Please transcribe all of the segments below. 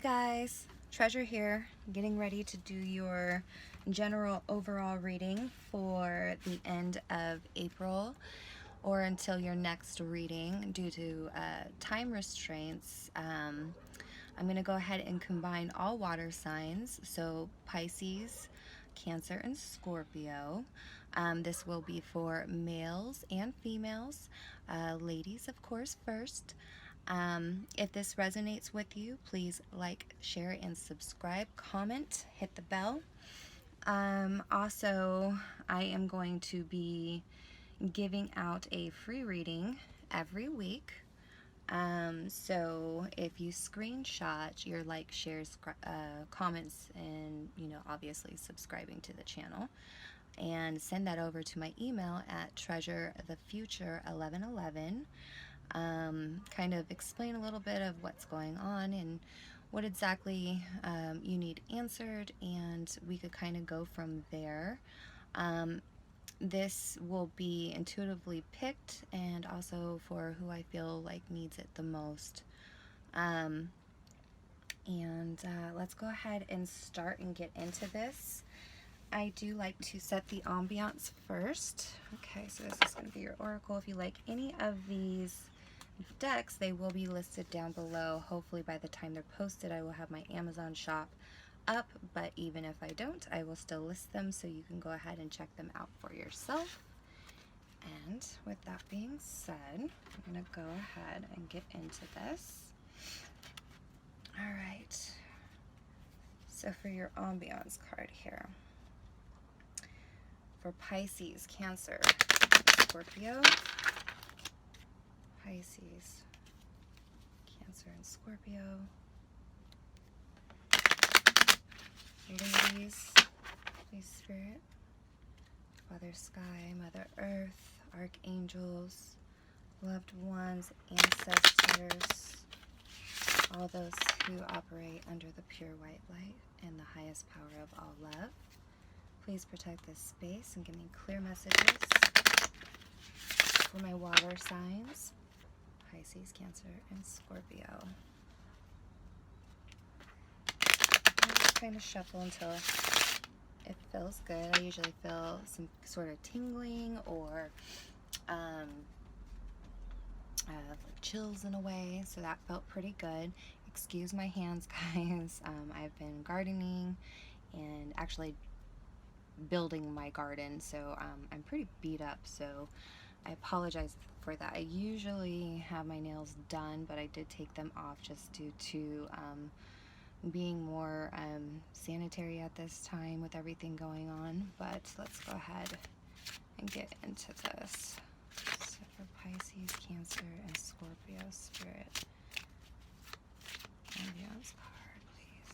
guys, Treasure here, getting ready to do your general overall reading for the end of April or until your next reading. Due to time restraints, I'm going to go ahead and combine all water signs, so Pisces, Cancer, and Scorpio. This will be for males and females, ladies of course first. If this resonates with you, please like, share, and subscribe, comment, hit the bell. Also, I am going to be giving out a free reading every week. So if you screenshot your like, shares, comments, and obviously subscribing to the channel, and send that over to my email at treasurethefuture1111. Kind of explain a little bit of what's going on and what exactly you need answered, and we could kind of go from there. This will be intuitively picked and also for who I feel like needs it the most. Let's go ahead and start and get into this. I do like to set the ambiance first. Okay, so this is going to be your oracle. If you like any of these decks, they will be listed down below. Hopefully by the time they're posted, I will have my Amazon shop up, but even if I don't, I will still list them so you can go ahead and check them out for yourself. And with that being said, I'm going to go ahead and get into this. All right, so for your ambiance card here, for Pisces, Cancer, Scorpio, Pisces, Cancer, and Scorpio. Ladies, please Spirit, Father Sky, Mother Earth, Archangels, loved ones, ancestors, all those who operate under the pure white light and the highest power of all love. Please protect this space and give me clear messages for my water signs, Pisces, Cancer, and Scorpio. I'll just kind of shuffle until it feels good. I usually feel some sort of tingling or like chills in a way, so that felt pretty good. Excuse my hands, guys. I've been gardening and actually building my garden, so I'm pretty beat up, so I apologize for that. I usually have my nails done, but I did take them off just due to being more sanitary at this time with everything going on. But let's go ahead and get into this. So for Pisces, Cancer, and Scorpio, Spirit, ambiance card, please.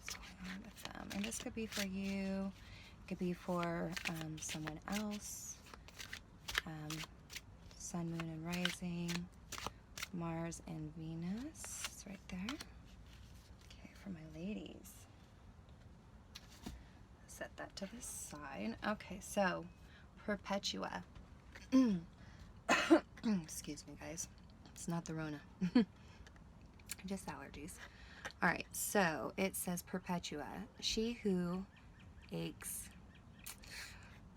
What's going on with them? And this could be for you. It could be for someone else. Sun, Moon, and Rising, Mars, and Venus. It's right there. Okay, for my ladies. Set that to the side. Okay, so Perpetua. Excuse me, guys. It's not the Rona. Just allergies. All right, so it says Perpetua. She who aches,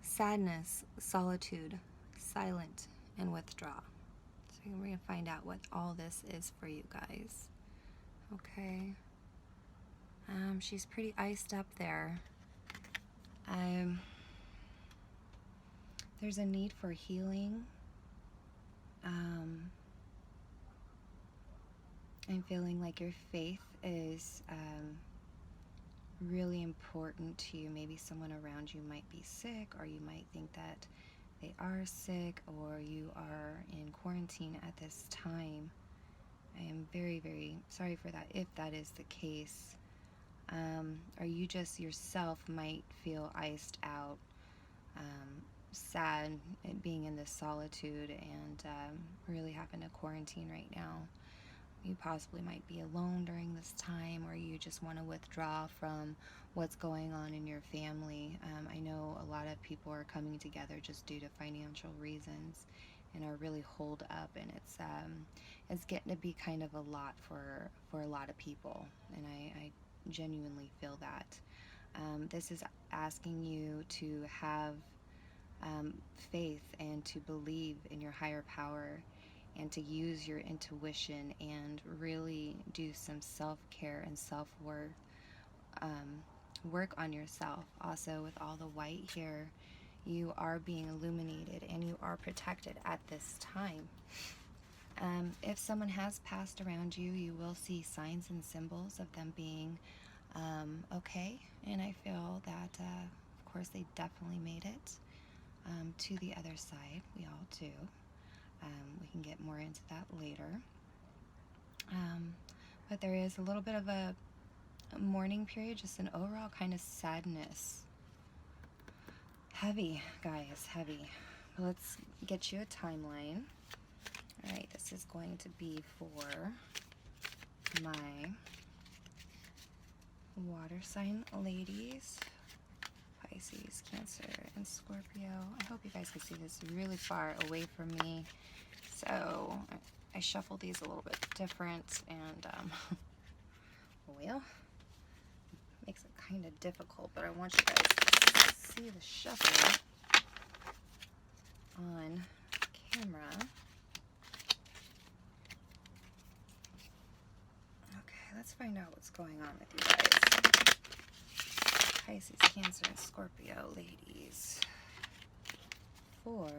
sadness, solitude, silent, and withdraw. So we're going to find out what all this is for you guys. Okay. She's pretty iced up there. There's a need for healing. I'm feeling like your faith is really important to you. Maybe someone around you might be sick, or you might think that they are sick, or you are in quarantine at this time. I am very, very sorry for that if that is the case. Or you just yourself might feel iced out, sad at being in this solitude and really having to quarantine right now. You possibly might be alone during this time, or you just want to withdraw from what's going on in your family. I know a lot of people are coming together just due to financial reasons, and are really holed up, and it's getting to be kind of a lot for a lot of people, and I genuinely feel that. This is asking you to have faith and to believe in your higher power and to use your intuition and really do some self-care and self-worth, work on yourself. Also, with all the white here, you are being illuminated and you are protected at this time. If someone has passed around you, you will see signs and symbols of them being okay, and I feel that of course they definitely made it to the other side. We all do. We can get more into that later. But there is a little bit of a mourning period, just an overall kind of sadness. Heavy, guys, heavy. Let's get you a timeline. All right, this is going to be for my water sign ladies, Pisces, Cancer, and Scorpio. I hope you guys can see this really far away from me, so I shuffle these a little bit different, and well, makes it kind of difficult, but I want you guys to see the shuffle on camera. Okay, let's find out what's going on with you guys. Pisces, Cancer, and Scorpio ladies for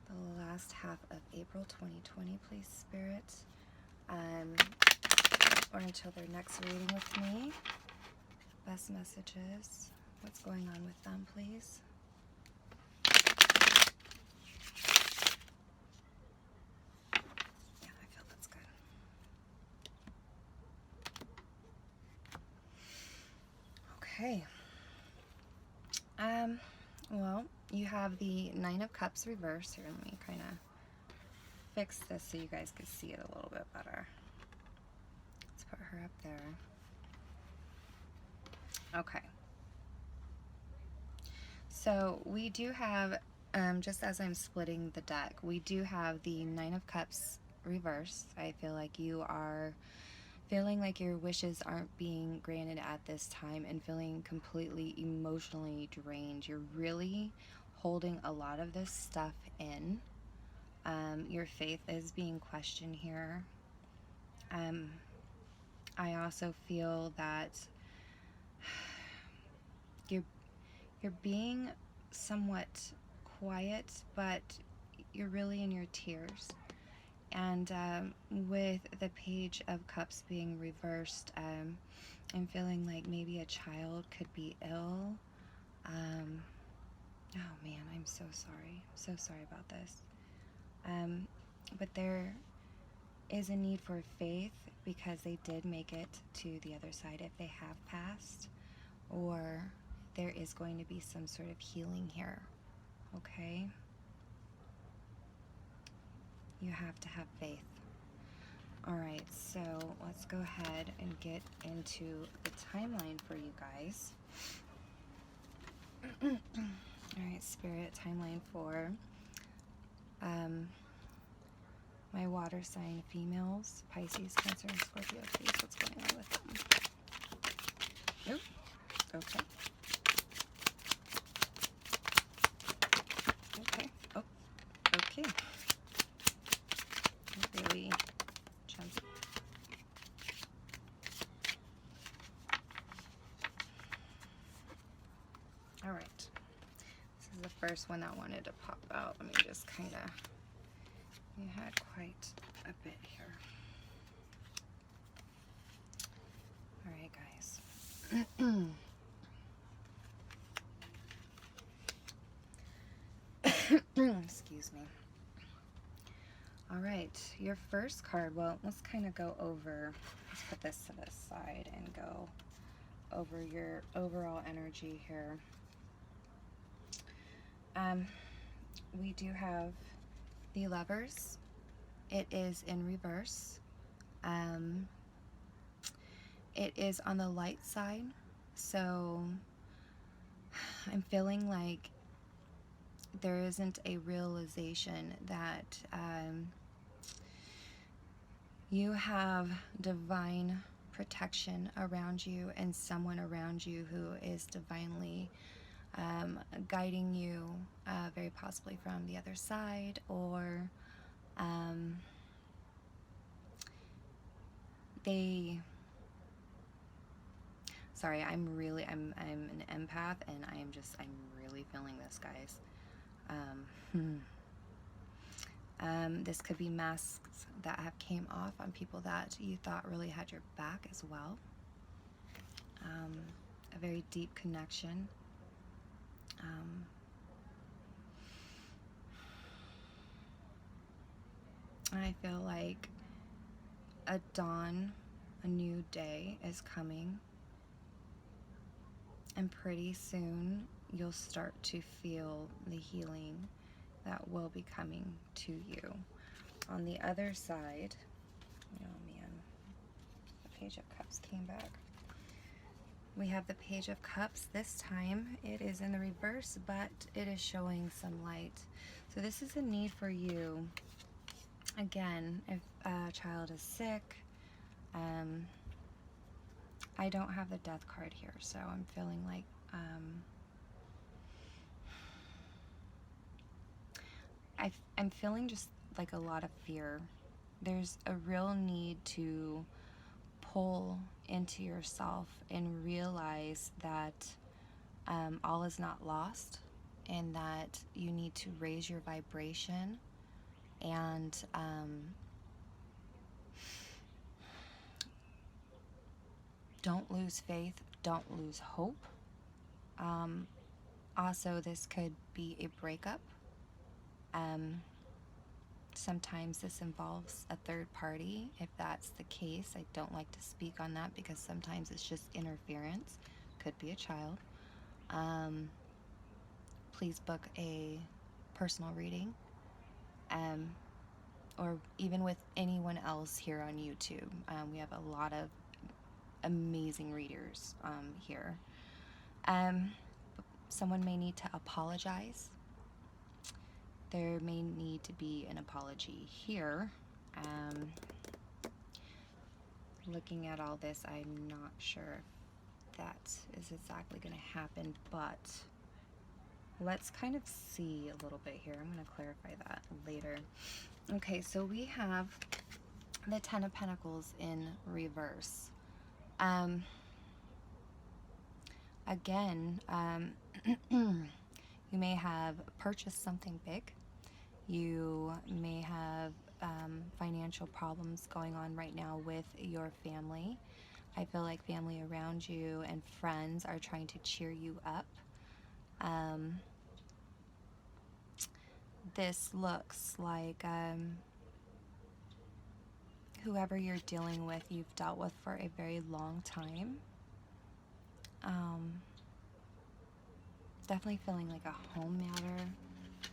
the last half of April 2020, please, Spirit, or until their next reading with me. Best messages. What's going on with them, please? Yeah, I feel that's good. Okay. Well, you have the Nine of Cups reversed. Here, let me kind of fix this so you guys can see it a little bit better. Let's put her up there. Okay. So we do have, just as I'm splitting the deck, we do have the Nine of Cups reversed. I feel like you are feeling like your wishes aren't being granted at this time and feeling completely emotionally drained. You're really holding a lot of this stuff in. Your faith is being questioned here. I also feel that you're being somewhat quiet, but you're really in your tears. And with the Page of Cups being reversed, I'm feeling like maybe a child could be ill. Oh man, I'm so sorry. So sorry about this. But there is a need for faith because they did make it to the other side if they have passed, or there is going to be some sort of healing here, okay? You have to have faith. All right, so let's go ahead and get into the timeline for you guys. All right, Spirit, timeline for my water sign females, Pisces, Cancer, and Scorpio, please. What's going on with them? Oop, okay. Okay, oh, okay. Really jumped. All right. This is the first one that wanted to pop out. Let me just kind of, you had quite a bit here. All right, guys. Excuse me. All right, your first card, well, let's kind of go over, let's put this to the side and go over your overall energy here. We do have the Lovers. It is in reverse. It is on the light side, so I'm feeling like there isn't a realization that you have divine protection around you and someone around you who is divinely guiding you, very possibly from the other side, or sorry, I'm an empath, and I'm really feeling this, guys. This could be masks that have came off on people that you thought really had your back as well. A very deep connection. I feel like a dawn, a new day is coming, and pretty soon you'll start to feel the healing that will be coming to you. On the other side, oh man, the Page of Cups came back. We have the Page of Cups. This time it is in the reverse, but it is showing some light. So this is a need for you. Again, if a child is sick, I don't have the Death card here, so I'm feeling like I'm feeling just like a lot of fear. There's a real need to pull into yourself and realize that all is not lost, and that you need to raise your vibration, and don't lose faith, don't lose hope. Also, this could be a breakup. Sometimes this involves a third party. If that's the case, I don't like to speak on that because sometimes it's just interference. Could be a child. Please book a personal reading, or even with anyone else here on YouTube. We have a lot of amazing readers here. Someone may need to apologize. There may need to be an apology here. Looking at all this, I'm not sure if that is exactly going to happen, but let's kind of see a little bit here. I'm going to clarify that later. Okay, so we have the Ten of Pentacles in reverse. Again, you may have purchased something big. You may have financial problems going on right now with your family. I feel like family around you and friends are trying to cheer you up. This looks like whoever you're dealing with, you've dealt with for a very long time. Definitely feeling like a home matter,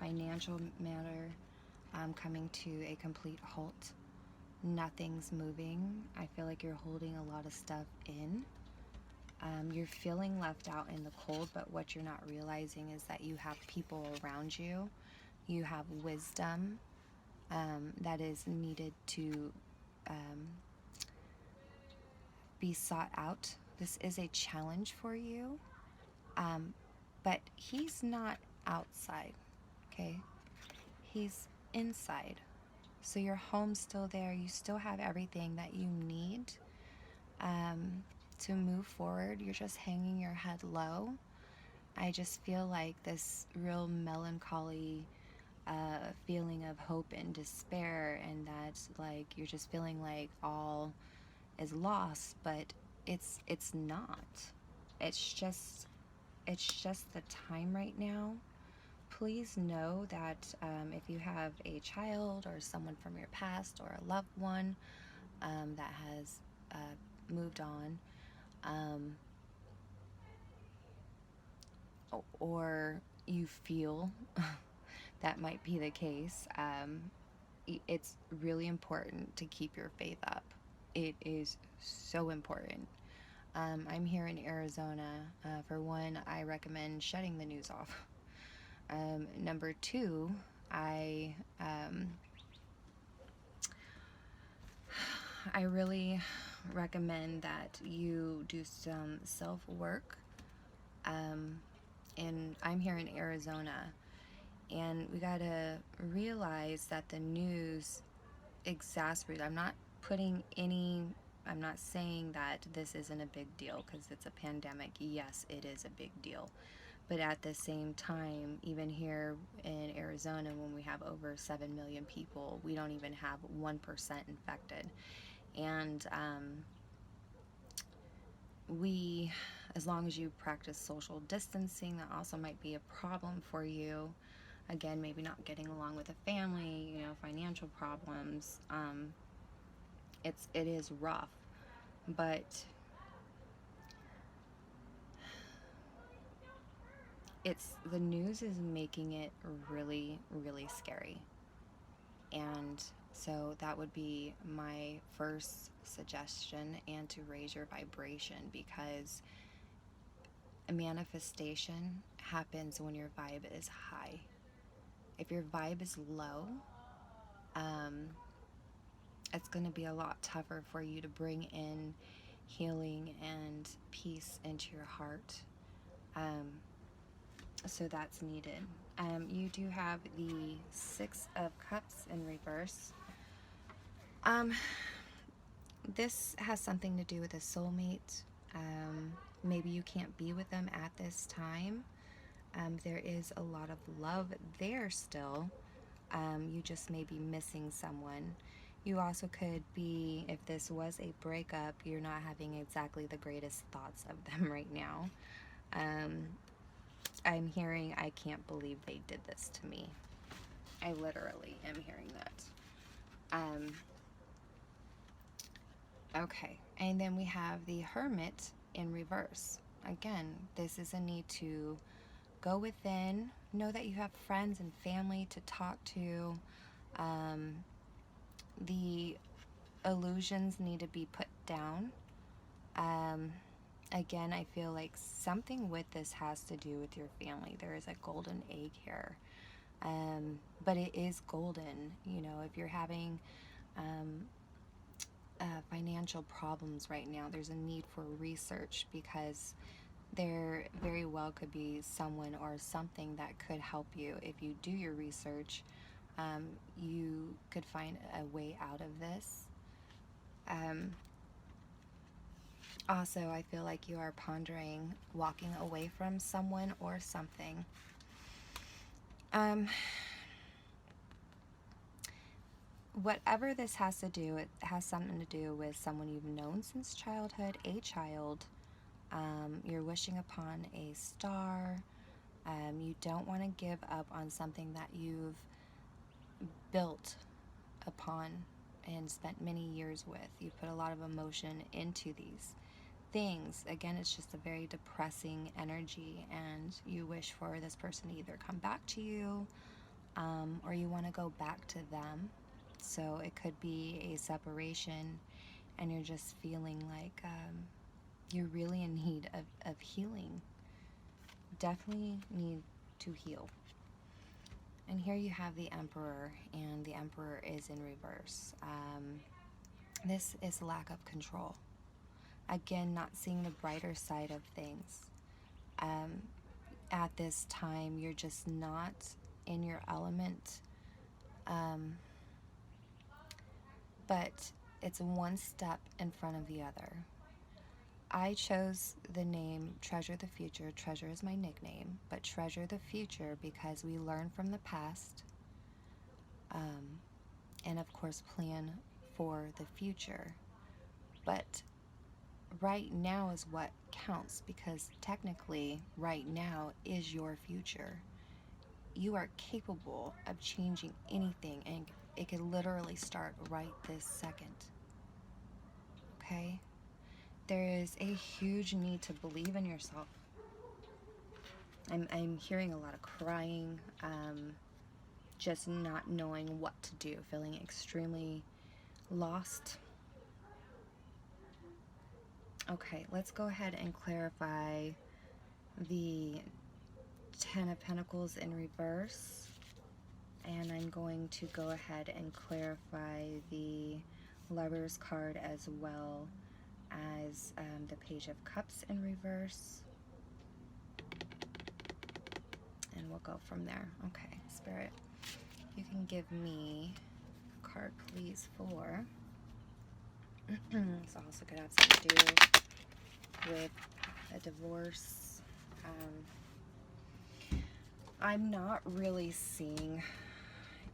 financial matter, coming to a complete halt. Nothing's moving. I feel like you're holding a lot of stuff in. You're feeling left out in the cold, but what you're not realizing is that you have people around you. You have wisdom that is needed to be sought out. This is a challenge for you, but he's not outside, okay? He's inside. So your home's still there. You still have everything that you need to move forward. You're just hanging your head low. I just feel like this real melancholy feeling of hope and despair, and that's like you're just feeling like all is lost, but it's not. It's just the time right now. Please know that if you have a child or someone from your past or a loved one that has moved on, or you feel that might be the case, it's really important to keep your faith up. It is so important. I'm here in Arizona. For one, I recommend shutting the news off. Number two, I really recommend that you do some self-work. And I'm here in Arizona, and we gotta realize that the news exacerbates. I'm not saying that this isn't a big deal because it's a pandemic. Yes, it is a big deal. But at the same time, even here in Arizona, when we have over 7 million people, we don't even have 1% infected. And as long as you practice social distancing, that also might be a problem for you. Again, maybe not getting along with a family, financial problems. It is rough, but the news is making it really, really scary. And so that would be my first suggestion, and to raise your vibration, because a manifestation happens when your vibe is high. If your vibe is low, it's going to be a lot tougher for you to bring in healing and peace into your heart. So that's needed. You do have the Six of Cups in reverse. This has something to do with a soulmate. Maybe you can't be with them at this time. There is a lot of love there still. You just may be missing someone. You also could be, if this was a breakup, you're not having exactly the greatest thoughts of them right now. I'm hearing, I can't believe they did this to me. I literally am hearing that. Okay, and then we have the Hermit in reverse. Again, this is a need to go within, know that you have friends and family to talk to. The illusions need to be put down. Again, I feel like something with this has to do with your family. There is a golden egg here. But it is golden. If you're having financial problems right now, there's a need for research, because there very well could be someone or something that could help you. If you do your research, you could find a way out of this. Also, I feel like you are pondering walking away from someone or something. Whatever this has to do, it has something to do with someone you've known since childhood, a child. You're wishing upon a star. You don't want to give up on something that you've built upon and spent many years with. You put a lot of emotion into these things. Again, it's just a very depressing energy, and you wish for this person to either come back to you, or you want to go back to them. So it could be a separation, and you're just feeling like you're really in need of healing. Definitely need to heal. And here you have the Emperor, and the Emperor is in reverse. This is lack of control. Again, not seeing the brighter side of things. At this time, you're just not in your element. But it's one step in front of the other. I chose the name Treasure the Future. Treasure is my nickname, but Treasure the Future because we learn from the past, and of course plan for the future. But right now is what counts, because technically right now is your future. You are capable of changing anything, and it could literally start right this second. Okay? There is a huge need to believe in yourself. I'm hearing a lot of crying, just not knowing what to do, feeling extremely lost. Okay, let's go ahead and clarify the Ten of Pentacles in reverse. And I'm going to go ahead and clarify the Lover's card as well as the Page of Cups in reverse. And we'll go from there. Okay, Spirit, you can give me a card, please, for... This also could have something to do with a divorce. I'm not really seeing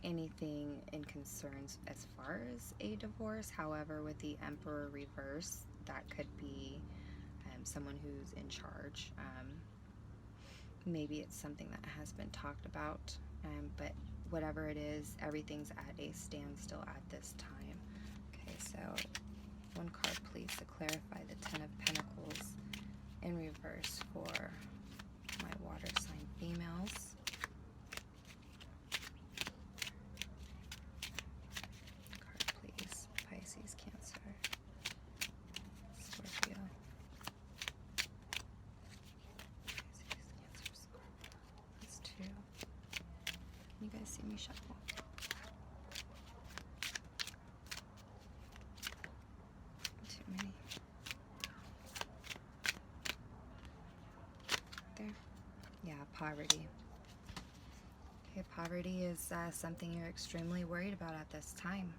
anything in concerns as far as a divorce. However, with the Emperor reverse, that could be someone who's in charge. Maybe it's something that has been talked about, but whatever it is, everything's at a standstill at this time. Okay, so one card, please, to clarify the Ten of Pentacles in reverse for my water sign females. Pisces, Cancer, Scorpio. Pisces, Cancer, Scorpio. That's two. Can you guys see me shuffle? Too many. There. Yeah, poverty. Okay, poverty is something you're extremely worried about at this time.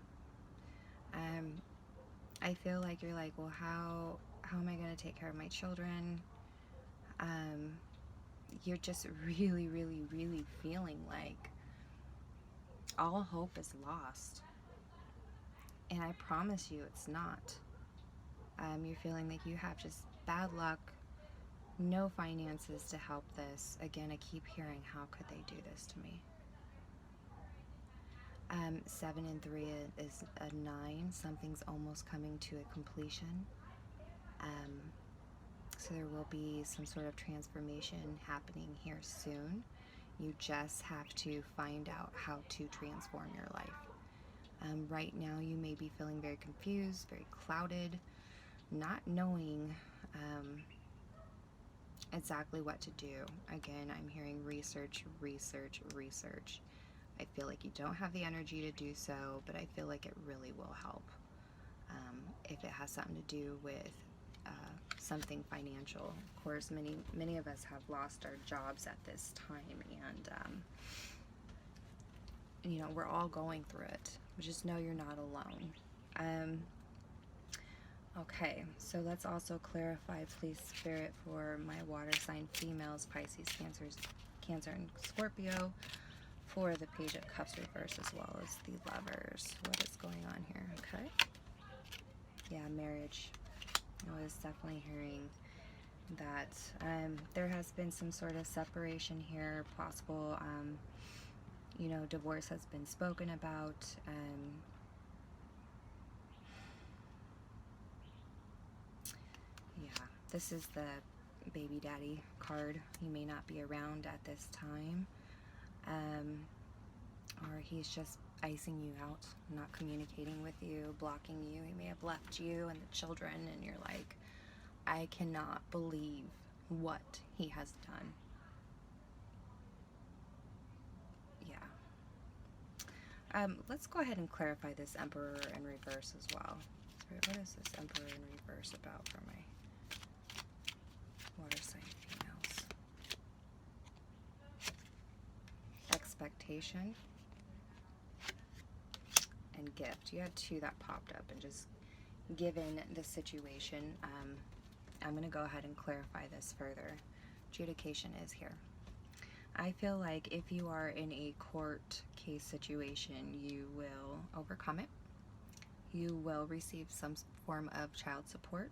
I feel like you're like, well, how am I going to take care of my children? You're just really, really, really feeling like all hope is lost. And I promise you it's not. You're feeling like you have just bad luck, no finances to help this. Again, I keep hearing, how could they do this to me? 7 and 3 is a 9. Something's almost coming to a completion. So there will be some sort of transformation happening here soon. You just have to find out how to transform your life. Right now you may be feeling very confused, very clouded, not knowing exactly what to do. Again, I'm hearing research, research, research. I feel like you don't have the energy to do so, but I feel like it really will help. If it has something to do with something financial. Of course, many of us have lost our jobs at this time, and you know, we're all going through it. Just know you're not alone. Okay, so let's also clarify, please, Spirit, for my water sign females, Pisces, Cancer, and Scorpio, for the Page of Cups reverse as well as the Lovers. What is going on here? Okay. Yeah, marriage. I was definitely hearing that there has been some sort of separation here, possible, you know, divorce has been spoken about. Yeah, this is the baby daddy card. He may not be around at this time, or he's just icing you out, not communicating with you, blocking you. He may have left you and the children, and you're like, I cannot believe what he has done. Yeah. Let's go ahead and clarify this Emperor in reverse as well. What is this Emperor in reverse about for my water sign females? Expectation and gift. You had two that popped up, and just given the situation, I'm going to go ahead and clarify this further. Adjudication is here. I feel like if you are in a court case situation, you will overcome it. You will receive some form of child support.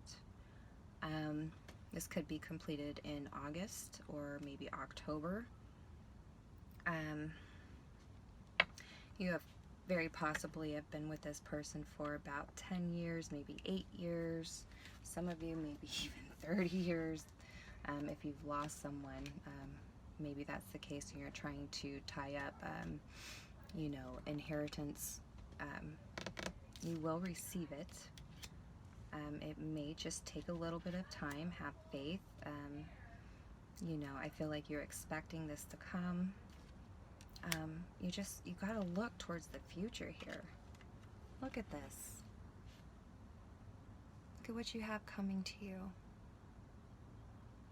This could be completed in August or maybe October. You have very possibly have been with this person for about 10 years, maybe 8 years. Some of you maybe even 30 years. If you've lost someone, maybe that's the case and you're trying to tie up, you know, inheritance. You will receive it. It may just take a little bit of time. Have faith. You know, I feel like you're expecting this to come. You gotta look towards the future here. Look at this. Look at what you have coming to you.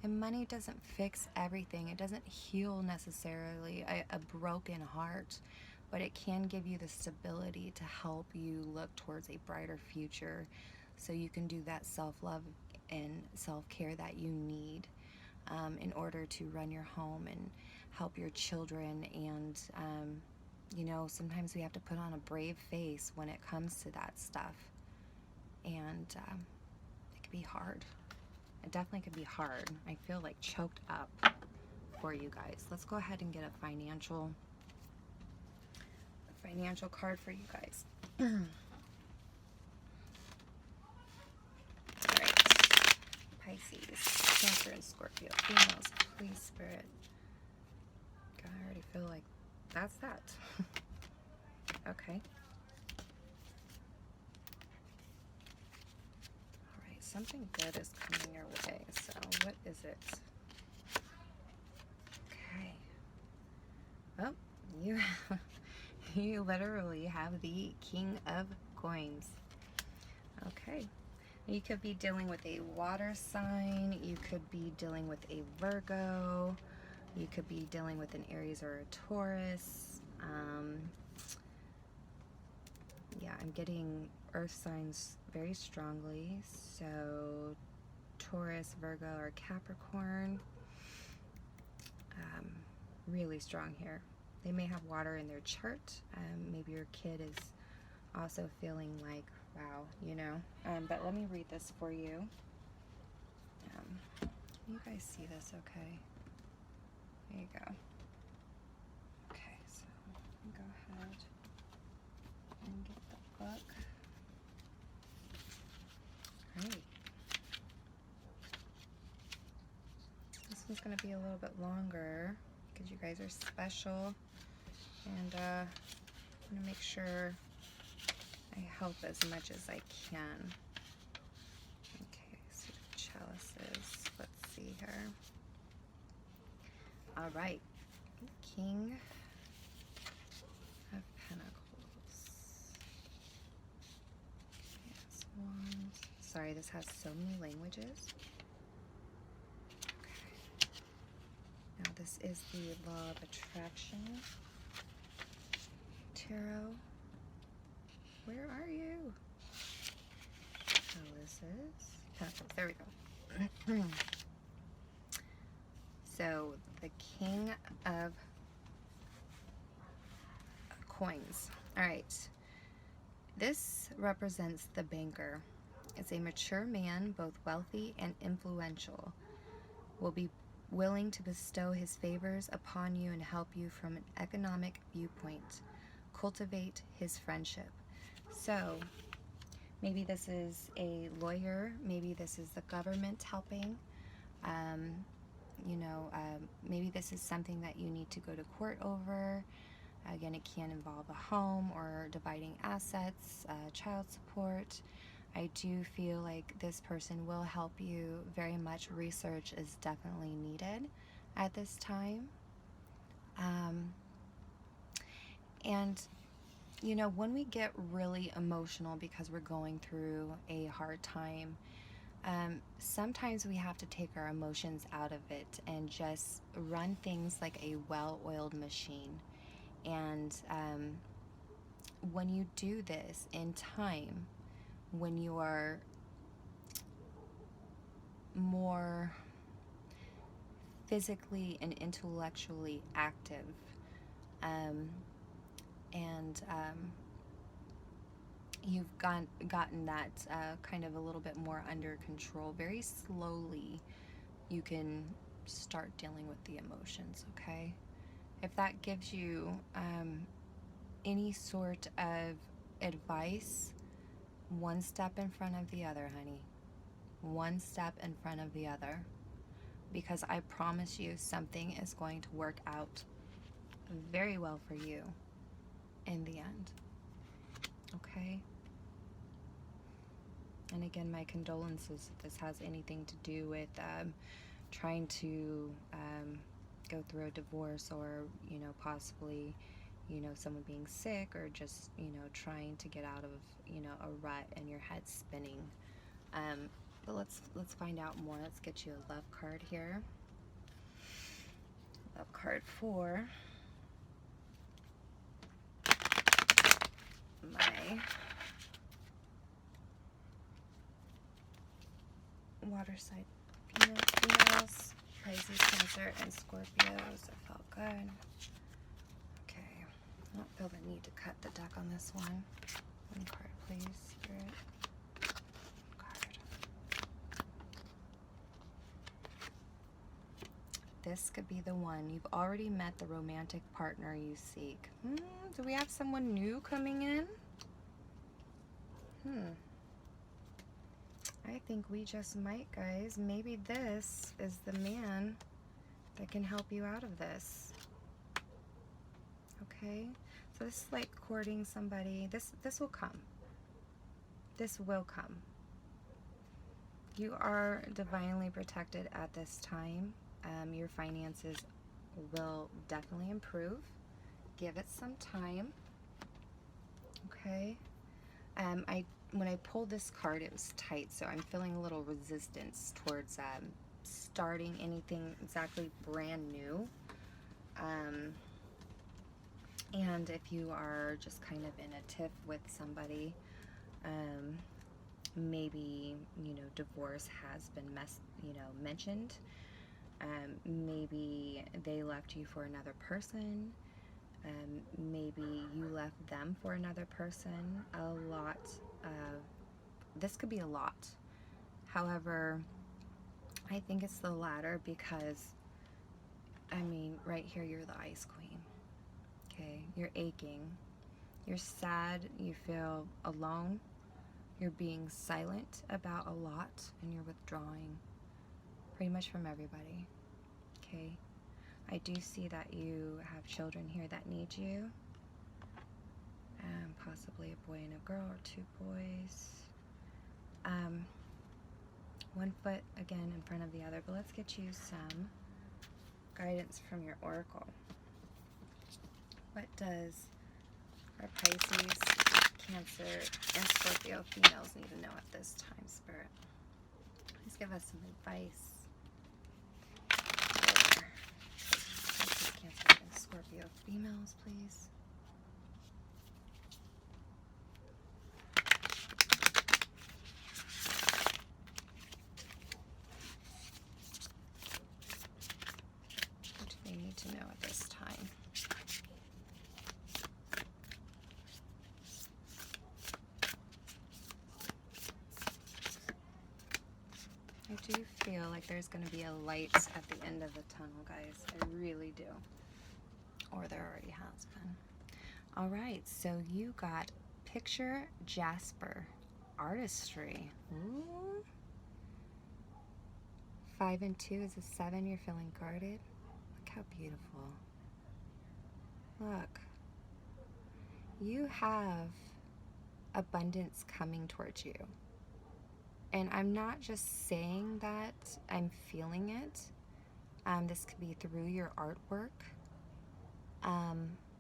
And money doesn't fix everything. It doesn't heal necessarily a broken heart, but it can give you the stability to help you look towards a brighter future so you can do that self-love and self-care that you need in order to run your home and help your children. And you know, sometimes we have to put on a brave face when it comes to that stuff, and it can be hard. It definitely could be hard. I feel like choked up for you guys. Let's go ahead and get a financial card for you guys. All right. Pisces, Cancer, and Scorpio. Females, please, Spirit. God, I already feel like that's that. Okay. Something good is coming your way. So what is it? Okay. Well, you literally have the King of Coins. Okay. You could be dealing with a water sign. You could be dealing with a Virgo. You could be dealing with an Aries or a Taurus. Yeah, I'm getting earth signs very strongly. So Taurus, Virgo, or Capricorn. Really strong here. They may have water in their chart. Maybe your kid is also feeling like, wow, you know. But let me read this for you. Can you guys see this okay? There you go. Okay, so let me go ahead and get the book. Great. This one's going to be a little bit longer because you guys are special, and I'm going to make sure I help as much as I can. Okay, so chalices. Let's see here. All right. King of Pentacles. Yes, Wands. Sorry, this has so many languages. Okay. Now this is the Law of Attraction Tarot. Where are you? Chalices. Pentacles. There we go. So the King of Coins. All right. This represents the banker. It's a mature man, both wealthy and influential, will be willing to bestow his favors upon you and help you from an economic viewpoint. Cultivate his friendship. So maybe this is a lawyer. Maybe this is the government helping. Maybe this is something that you need to go to court over. Again, it can involve a home or dividing assets, child support. I do feel like this person will help you very much. Research is definitely needed at this time. And, you know, when we get really emotional because we're going through a hard time, sometimes we have to take our emotions out of it and just run things like a well-oiled machine. And when you do this in time, when you are more physically and intellectually active, you've gotten that kind of a little bit more under control, very slowly you can start dealing with the emotions, okay? If that gives you any sort of advice, one step in front of the other, honey. One step in front of the other. Because I promise you something is going to work out very well for you in the end. Okay? And again, my condolences if this has anything to do with trying to go through a divorce, or, you know, possibly, you know, someone being sick, or just, you know, trying to get out of, you know, a rut and your head spinning. But let's find out more. Let's get you a love card here. Love card for my water side females, Pisces, Cancer, and Scorpios. That felt good. Okay, I don't feel the need to cut the deck on this one. One card, please, Spirit. This could be the one. You've already met the romantic partner you seek. Do we have someone new coming in? I think we just might, guys. Maybe this is the man that can help you out of this. Okay? So this is like courting somebody. This will come. This will come. You are divinely protected at this time. Your finances will definitely improve. Give it some time. Okay. When I pulled this card, it was tight, so I'm feeling a little resistance towards starting anything exactly brand new. And if you are just kind of in a tiff with somebody, maybe, you know, divorce has been mentioned. Maybe they left you for another person. Maybe you left them for another person. This could be a lot. However, I think it's the latter, because, I mean, right here, you're the Ice Queen. Okay, you're aching. You're sad. You feel alone. You're being silent about a lot, and you're withdrawing pretty much from everybody. Okay, I do see that you have children here that need you. Possibly a boy and a girl, or two boys. One foot again in front of the other, but let's get you some guidance from your oracle. What does our Pisces, Cancer, and Scorpio females need to know at this time, Spirit? Please give us some advice for Pisces, Cancer, and Scorpio females, please. What do they need to know at this time? I do feel like there's going to be a light at the end of the tunnel, guys. I really do. Or there already has been. All right, so you got Picture Jasper, Artistry. Ooh. 5 and 2 is a 7. You're feeling guarded. Look how beautiful. Look. You have abundance coming towards you. And I'm not just saying that, I'm feeling it. This could be through your artwork.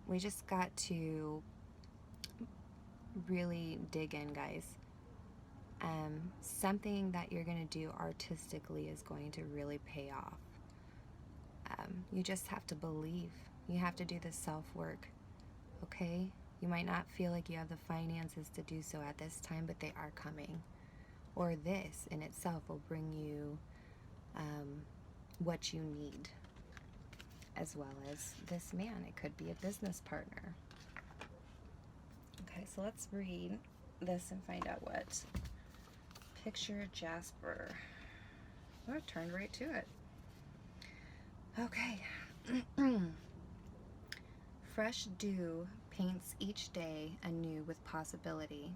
We just got to really dig in, guys. Something that you're going to do artistically is going to really pay off. You just have to believe. You have to do the self-work, okay? You might not feel like you have the finances to do so at this time, but they are coming. Or this in itself will bring you what you need, as well as this man. It could be a business partner. Okay, so let's read this and find out what Picture Jasper. Oh, it turned right to it. Okay. Fresh dew paints each day anew with possibility.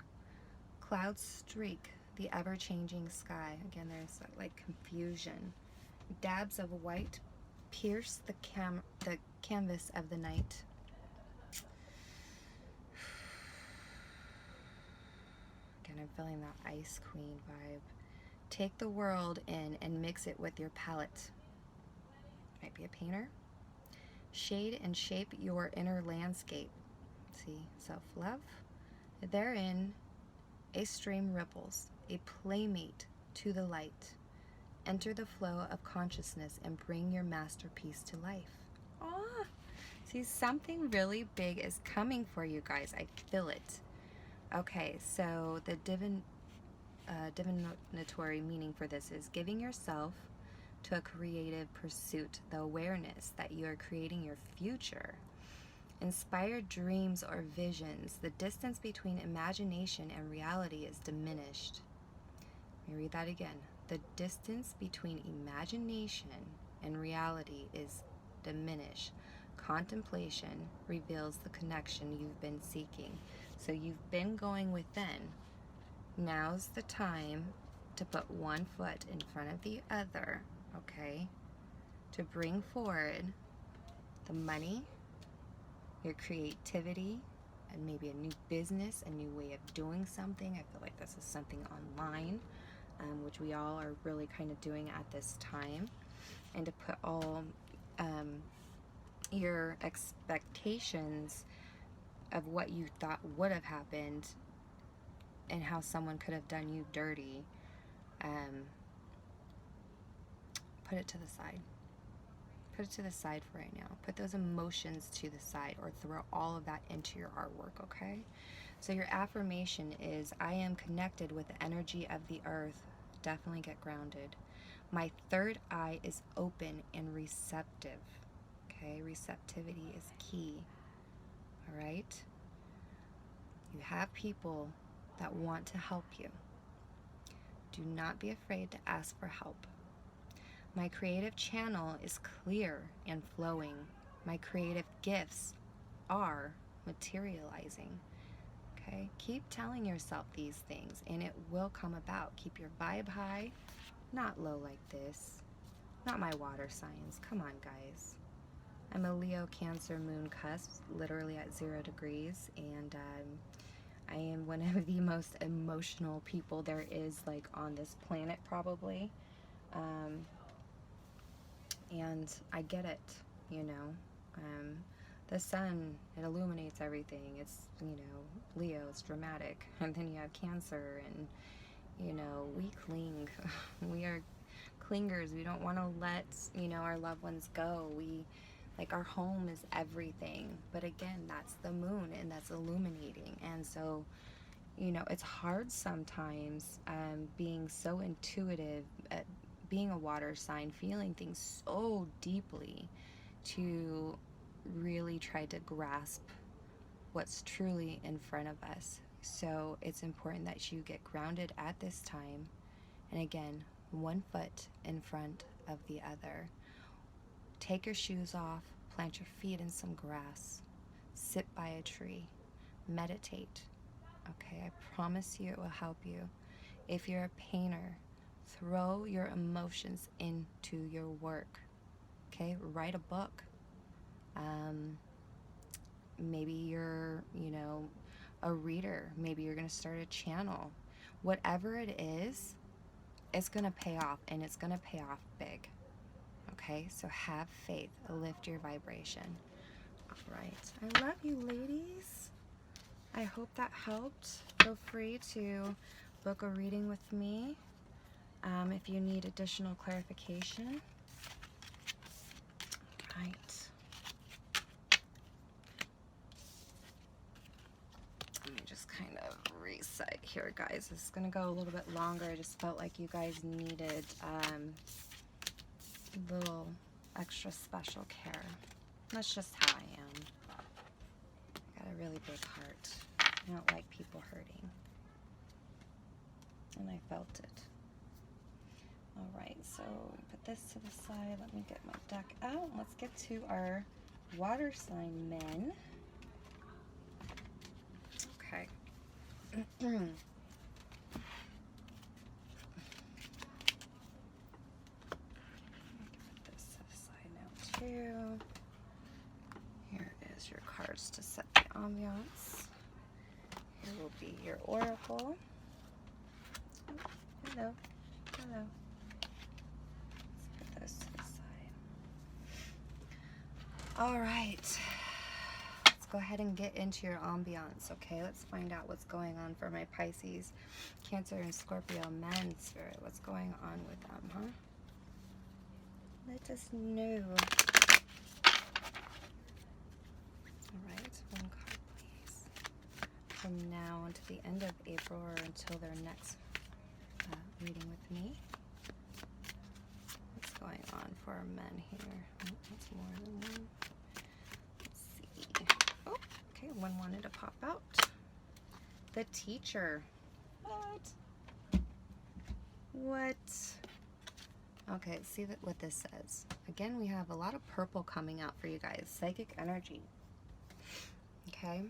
Clouds streak the ever-changing sky. Again, there's like confusion. Dabs of white pierce the canvas of the night. Again, I'm feeling that Ice Queen vibe. Take the world in and mix it with your palate. Might be a painter. Shade and shape your inner landscape. See, self-love. Therein, a stream ripples, a playmate to the light. Enter the flow of consciousness and bring your masterpiece to life. Ah, see, something really big is coming for you guys. I feel it. Okay, so the divinatory meaning for this is giving yourself to a creative pursuit, the awareness that you are creating your future. Inspired dreams or visions, the distance between imagination and reality is diminished. Let me read that again. The distance between imagination and reality is diminished. Contemplation reveals the connection you've been seeking. So you've been going within. Now's the time to put one foot in front of the other, okay? To bring forward the money, your creativity, and maybe a new business, a new way of doing something. I feel like this is something online, which we all are really kind of doing at this time. And to put all your expectations of what you thought would have happened and how someone could have done you dirty, put it to the side. Put it to the side for right now. Put those emotions to the side, or throw all of that into your artwork, okay? So your affirmation is, I am connected with the energy of the earth. Definitely get grounded. My third eye is open and receptive. Okay, receptivity is key. All right? You have people that want to help you. Do not be afraid to ask for help. My creative channel is clear and flowing. My creative gifts are materializing. Okay? Keep telling yourself these things and it will come about. Keep your vibe high, not low like this. Not my water signs. Come on, guys. I'm a Leo, Cancer, Moon cusp, literally at 0 degrees, and I am one of the most emotional people there is, like, on this planet, probably. And I get it, you know. The sun, it illuminates everything. It's, you know, Leo, it's dramatic. And then you have Cancer, and, you know, we cling. We are clingers. We don't want to let, you know, our loved ones go. Like, our home is everything. But again, that's the moon, and that's illuminating. And so, you know, it's hard sometimes being so intuitive, being a water sign, feeling things so deeply, to really try to grasp what's truly in front of us. So it's important that you get grounded at this time. And again, one foot in front of the other. Take your shoes off, plant your feet in some grass, sit by a tree, meditate. Okay, I promise you it will help you. If you're a painter, throw your emotions into your work. Okay, write a book. Maybe you're, you know, a reader. Maybe you're going to start a channel. Whatever it is, it's going to pay off, and it's going to pay off big. Okay, so have faith, lift your vibration. All right, I love you, ladies. I hope that helped. Feel free to book a reading with me if you need additional clarification. All right. Let me just kind of reset here, guys. This is going to go a little bit longer. I just felt like you guys needed a little extra special care. That's just how I am. I got a really big heart. I don't like people hurting. And I felt it. Alright, so put this to the side. Let me get my deck out. Let's get to our water sign men. Okay. Put this to the side now too. Here is your cards to set the ambiance. Here will be your oracle. Oh, hello. Hello. Let's put those to the side. All right. Let's go ahead and get into your ambiance, okay? Let's find out what's going on for my Pisces, Cancer, and Scorpio men spirit. What's going on with them, huh? Let us know. All right, one card, please. From now until the end of April or until their next reading with me. What's going on for our men here? Oh, that's more than one. Let's see. Oh, okay, one wanted to pop out. The Teacher. What? Okay, see what this says. Again, we have a lot of purple coming out for you guys. Psychic energy. Okay.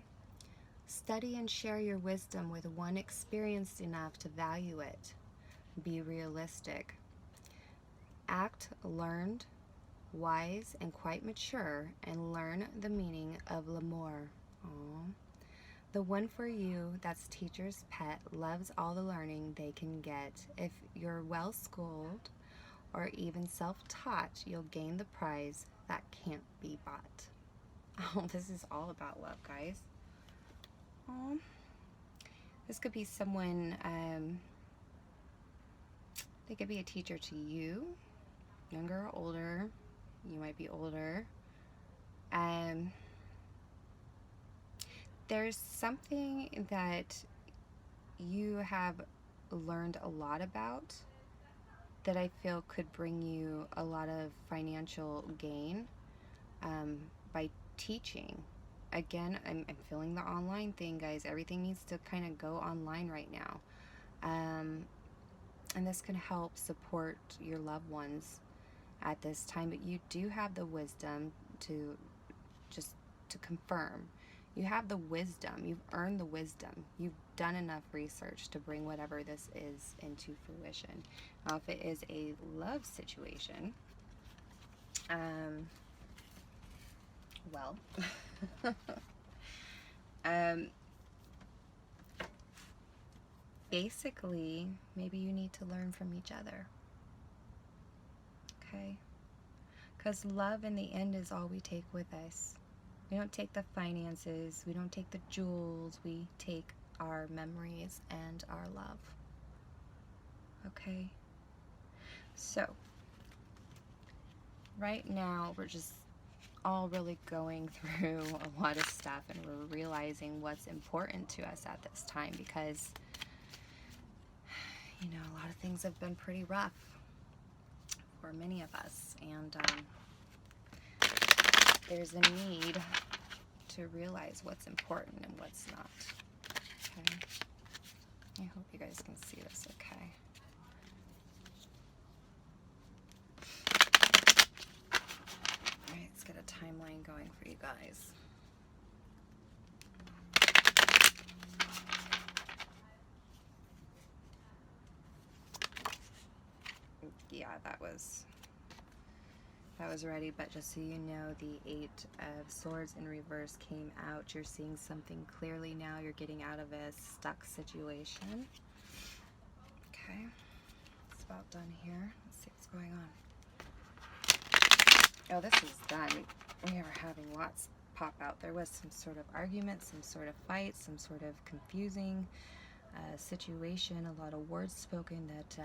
Study and share your wisdom with one experienced enough to value it. Be realistic. Act learned, wise, and quite mature, and learn the meaning of l'amour. Aww. The one for you that's teacher's pet loves all the learning they can get. If you're well schooled or even self-taught, you'll gain the prize that can't be bought. Oh, this is all about love, guys. Oh, this could be someone, they could be a teacher to you, younger or older. You might be older. There's something that you have learned a lot about that I feel could bring you a lot of financial gain by teaching. Again, I'm feeling the online thing, guys. Everything needs to kind of go online right now. And this can help support your loved ones at this time. But you do have the wisdom to confirm. You have the wisdom. You've earned the wisdom. You've done enough research to bring whatever this is into fruition. Now, if it is a love situation, well, basically, maybe you need to learn from each other. Okay? Because love in the end is all we take with us. We don't take the finances, we don't take the jewels, we take our memories and our love. Okay? So, right now we're just all really going through a lot of stuff, and we're realizing what's important to us at this time because, you know, a lot of things have been pretty rough for many of us, and there's a need to realize what's important and what's not. Okay? I hope you guys can see this okay. Alright, let's get a timeline going for you guys. Yeah, that was ready, but just so you know, the 8 of Swords in reverse came out. You're seeing something clearly now. You're getting out of a stuck situation. Okay, it's about done here. Let's see what's going on. Oh, this is done. We are having lots pop out. There was some sort of argument, some sort of fight, some sort of confusing situation, a lot of words spoken that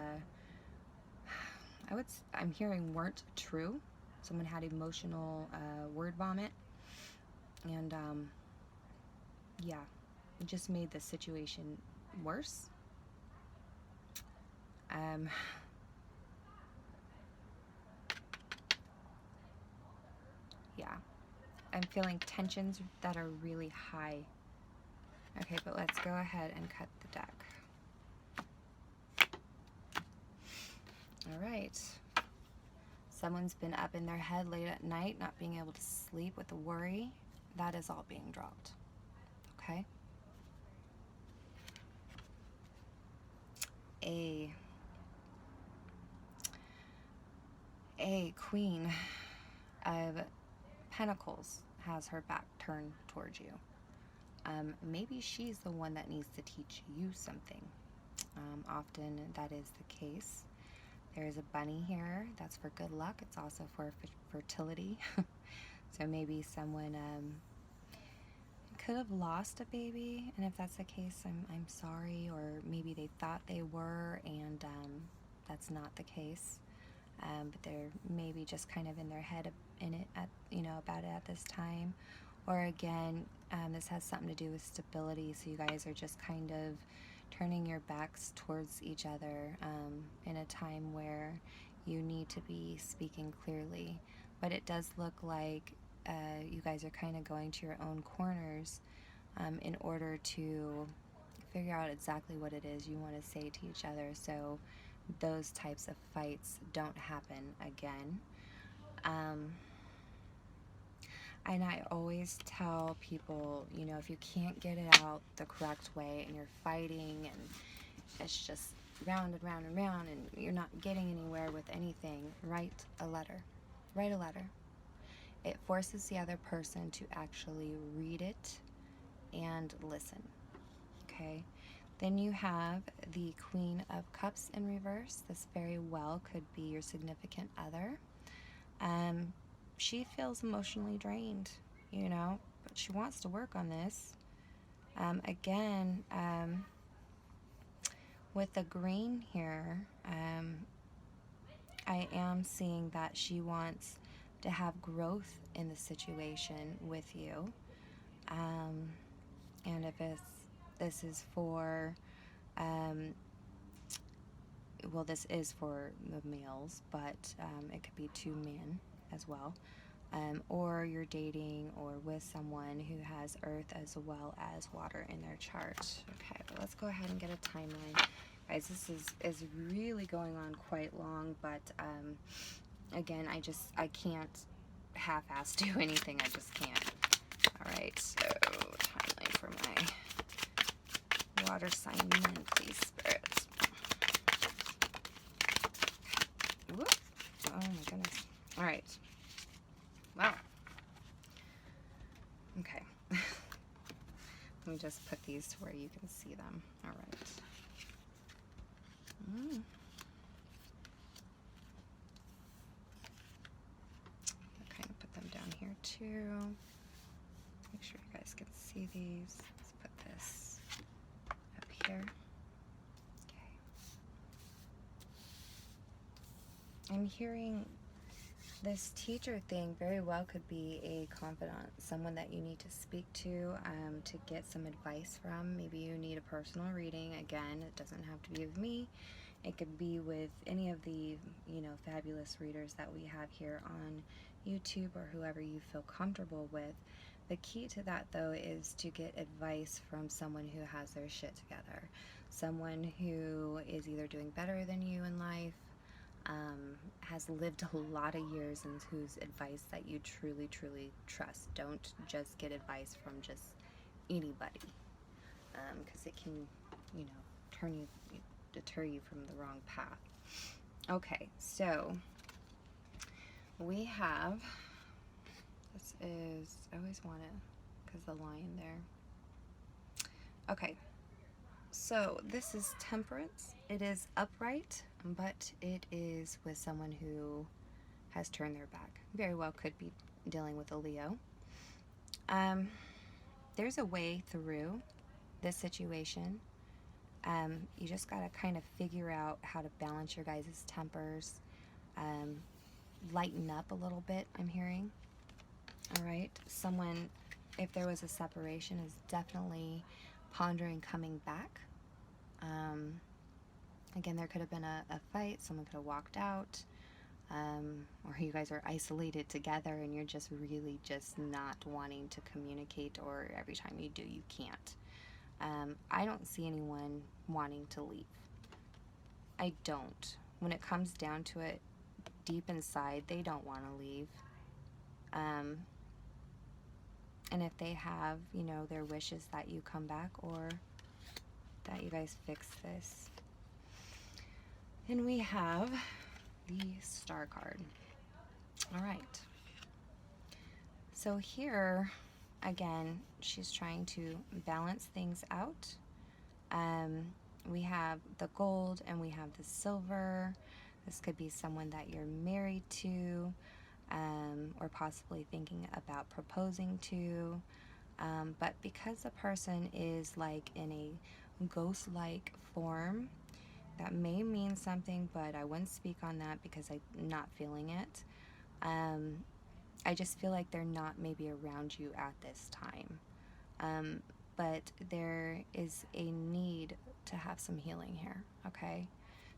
I'm hearing weren't true. Someone had emotional word vomit, and yeah, it just made the situation worse. Yeah, I'm feeling tensions that are really high. Okay, but let's go ahead and cut the deck. All right. Someone's been up in their head late at night, not being able to sleep with the worry. That is all being dropped. Okay? A Queen of Pentacles has her back turned towards you. Maybe she's the one that needs to teach you something. Often that is the case. There's a bunny here. That's for good luck. It's also for fertility. So maybe someone could have lost a baby, and if that's the case, I'm sorry. Or maybe they thought they were, and that's not the case. But they're maybe just kind of in their head about it at this time. Or again, this has something to do with stability, so you guys are just kind of turning your backs towards each other in a time where you need to be speaking clearly. But it does look like you guys are kind of going to your own corners in order to figure out exactly what it is you want to say to each other, so those types of fights don't happen again. And I always tell people, if you can't get it out the correct way and you're fighting and it's just round and round and round and you're not getting anywhere with anything, write a letter. Write a letter. It forces the other person to actually read it and listen. Okay? Then you have the Queen of Cups in reverse. This very well could be your significant other. She feels emotionally drained, but she wants to work on this. Again, with the green here, I am seeing that she wants to have growth in the situation with you. And if this is for, well, this is for the males, but it could be two men as well. Or you're dating or with someone who has earth as well as water in their chart. Okay, but let's go ahead and get a timeline. Guys, this is really going on quite long, but again, I can't half-ass do anything. I just can't. All right, so timeline for my water sign men, please, spirits. Whoop. Oh my goodness. All right. Wow. Okay. Let me just put these to where you can see them. All right. I'll kind of put them down here too. Make sure you guys can see these. Let's put this up here. Okay. I'm hearing this teacher thing very well could be a confidant, someone that you need to speak to get some advice from. Maybe you need a personal reading. Again, it doesn't have to be with me. It could be with any of the, fabulous readers that we have here on YouTube or whoever you feel comfortable with. The key to that, though, is to get advice from someone who has their shit together. Someone who is either doing better than you in life, has lived a lot of years, and whose advice that you truly, truly trust. Don't just get advice from just anybody, because it can, deter you from the wrong path. Okay, so we have, this is, I always want it because the lion there. Okay, so this is Temperance. It is upright, but it is with someone who has turned their back. Very well could be dealing with a Leo. There's a way through this situation. You just gotta kind of figure out how to balance your guys' tempers. Lighten up a little bit, I'm hearing. All right, someone, if there was a separation, is definitely pondering coming back. Again, there could have been a fight, someone could have walked out, or you guys are isolated together and you're just really just not wanting to communicate, or every time you do, you can't. I don't see anyone wanting to leave. I don't. When it comes down to it, deep inside, they don't want to leave. And if they have, their wishes that you come back, or that you guys fix this. And we have the Star card. All right. So here, again, she's trying to balance things out. We have the gold and we have the silver. This could be someone that you're married to. or possibly thinking about proposing to. But because the person is like in a ghost-like form, that may mean something, but I wouldn't speak on that because I'm not feeling it. I just feel like they're not maybe around you at this time. But there is a need to have some healing here, okay?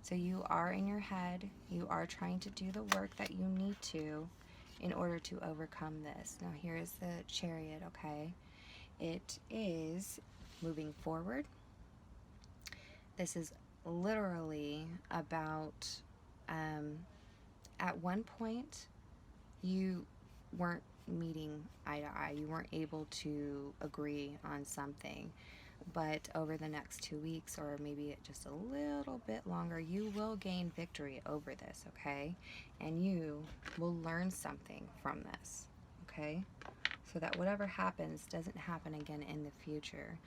So you are in your head, you are trying to do the work that you need to in order to overcome this. Now here's the Chariot, okay? It is moving forward. This is literally about, at one point, you weren't meeting eye to eye. You weren't able to agree on something. But over the next 2 weeks, or maybe just a little bit longer, you will gain victory over this, okay? And you will learn something from this, okay? So that whatever happens doesn't happen again in the future.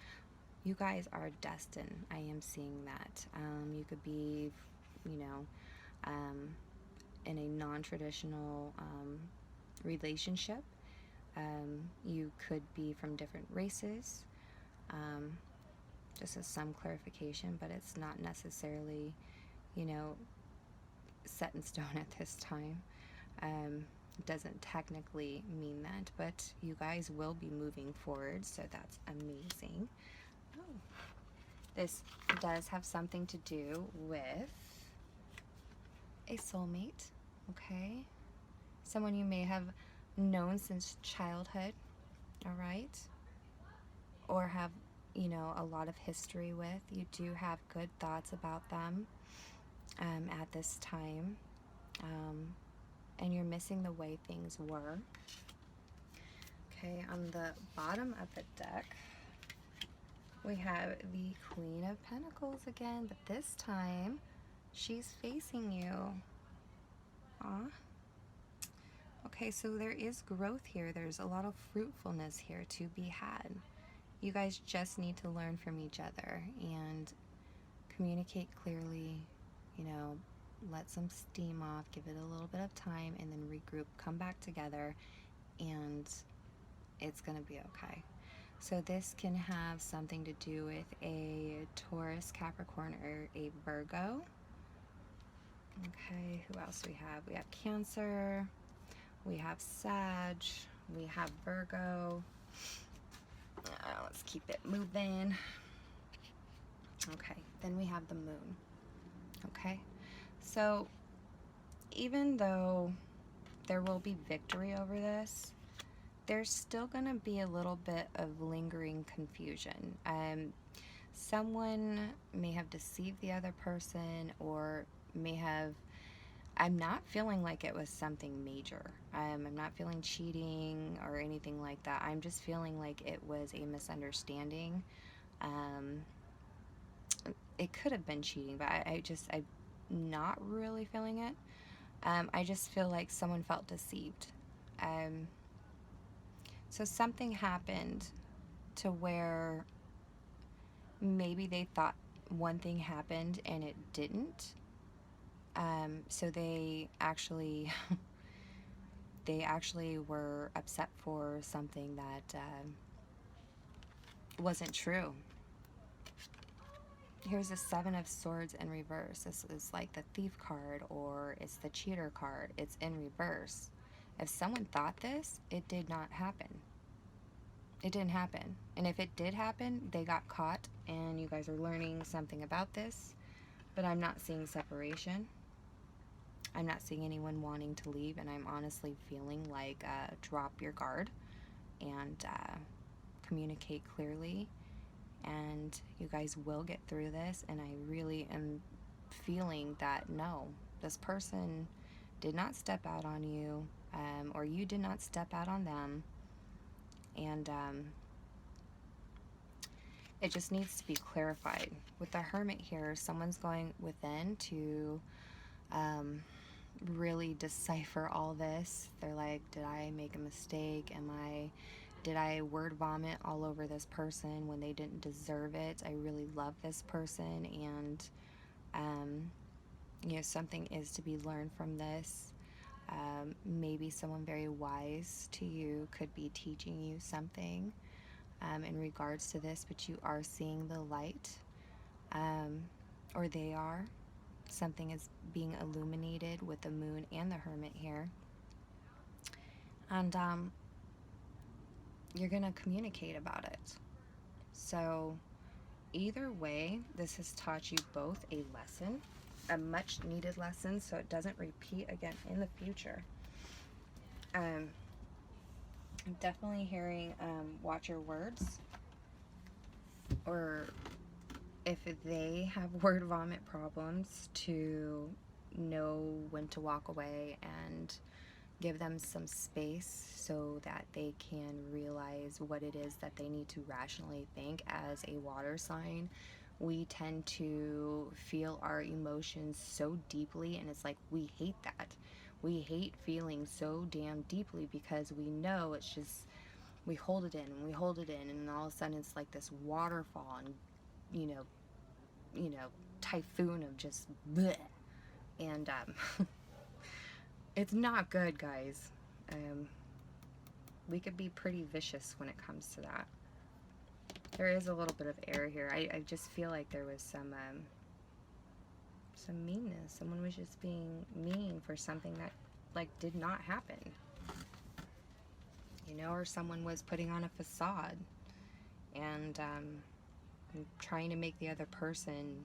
You guys are destined. I am seeing that. You could be, you know, in a non-traditional relationship. You could be from different races. Just as some clarification, but it's not necessarily, you know, set in stone at this time. It doesn't technically mean that, but you guys will be moving forward, so that's amazing. Oh. This does have something to do with a soulmate, okay? Someone you may have known since childhood, all right? Or have, you know, a lot of history with. You do have good thoughts about them at this time. And you're missing the way things were. Okay, on the bottom of the deck, we have the Queen of Pentacles again, but this time she's facing you. Aw. Okay, so there is growth here. There's a lot of fruitfulness here to be had. You guys just need to learn from each other and communicate clearly, you know, let some steam off, give it a little bit of time, and then regroup, come back together, and it's gonna be okay. So this can have something to do with a Taurus, Capricorn, or a Virgo. Okay, who else do we have? We have Cancer, we have Sag, we have Virgo. Let's keep it moving. Okay, then we have the Moon. Okay, so even though there will be victory over this, there's still going to be a little bit of lingering confusion. Someone may have deceived the other person, or may have, I'm not feeling like it was something major. I'm not feeling cheating or anything like that. I'm just feeling like it was a misunderstanding. It could have been cheating, but I'm not really feeling it. I just feel like someone felt deceived. So something happened to where maybe they thought one thing happened and it didn't. So they actually were upset for something that wasn't true. Here's the Seven of Swords in reverse. This is like the Thief card, or it's the Cheater card. It's in reverse. If someone thought this, it did not happen. It didn't happen. And if it did happen, they got caught, and you guys are learning something about this. But I'm not seeing separation. I'm not seeing anyone wanting to leave, and I'm honestly feeling like drop your guard and communicate clearly. And you guys will get through this, and I really am feeling that no, this person did not step out on you, or you did not step out on them, and it just needs to be clarified. With the Hermit here, someone's going within to really decipher all this. They're like, did I make a mistake? Did I word vomit all over this person when they didn't deserve it? I really love this person, and you know, something is to be learned from this. Maybe someone very wise to you could be teaching you something in regards to this, but you are seeing the light, or they are. Something is being illuminated with the moon and the hermit here. And you're going to communicate about it. So either way, this has taught you both a lesson, a much needed lesson, so it doesn't repeat again in the future. I'm definitely hearing watch your words, or if they have word vomit problems, to know when to walk away and give them some space so that they can realize what it is that they need to rationally think. As a water sign, we tend to feel our emotions so deeply, and it's like we hate that. We hate feeling so damn deeply because we know it's just, we hold it in and we hold it in, and all of a sudden it's like this waterfall and, you know, typhoon of just bleh. And it's not good, guys. We could be pretty vicious when it comes to that. There is a little bit of error here. I just feel like there was some meanness. Someone was just being mean for something that, like, did not happen. You know, or someone was putting on a facade and trying to make the other person,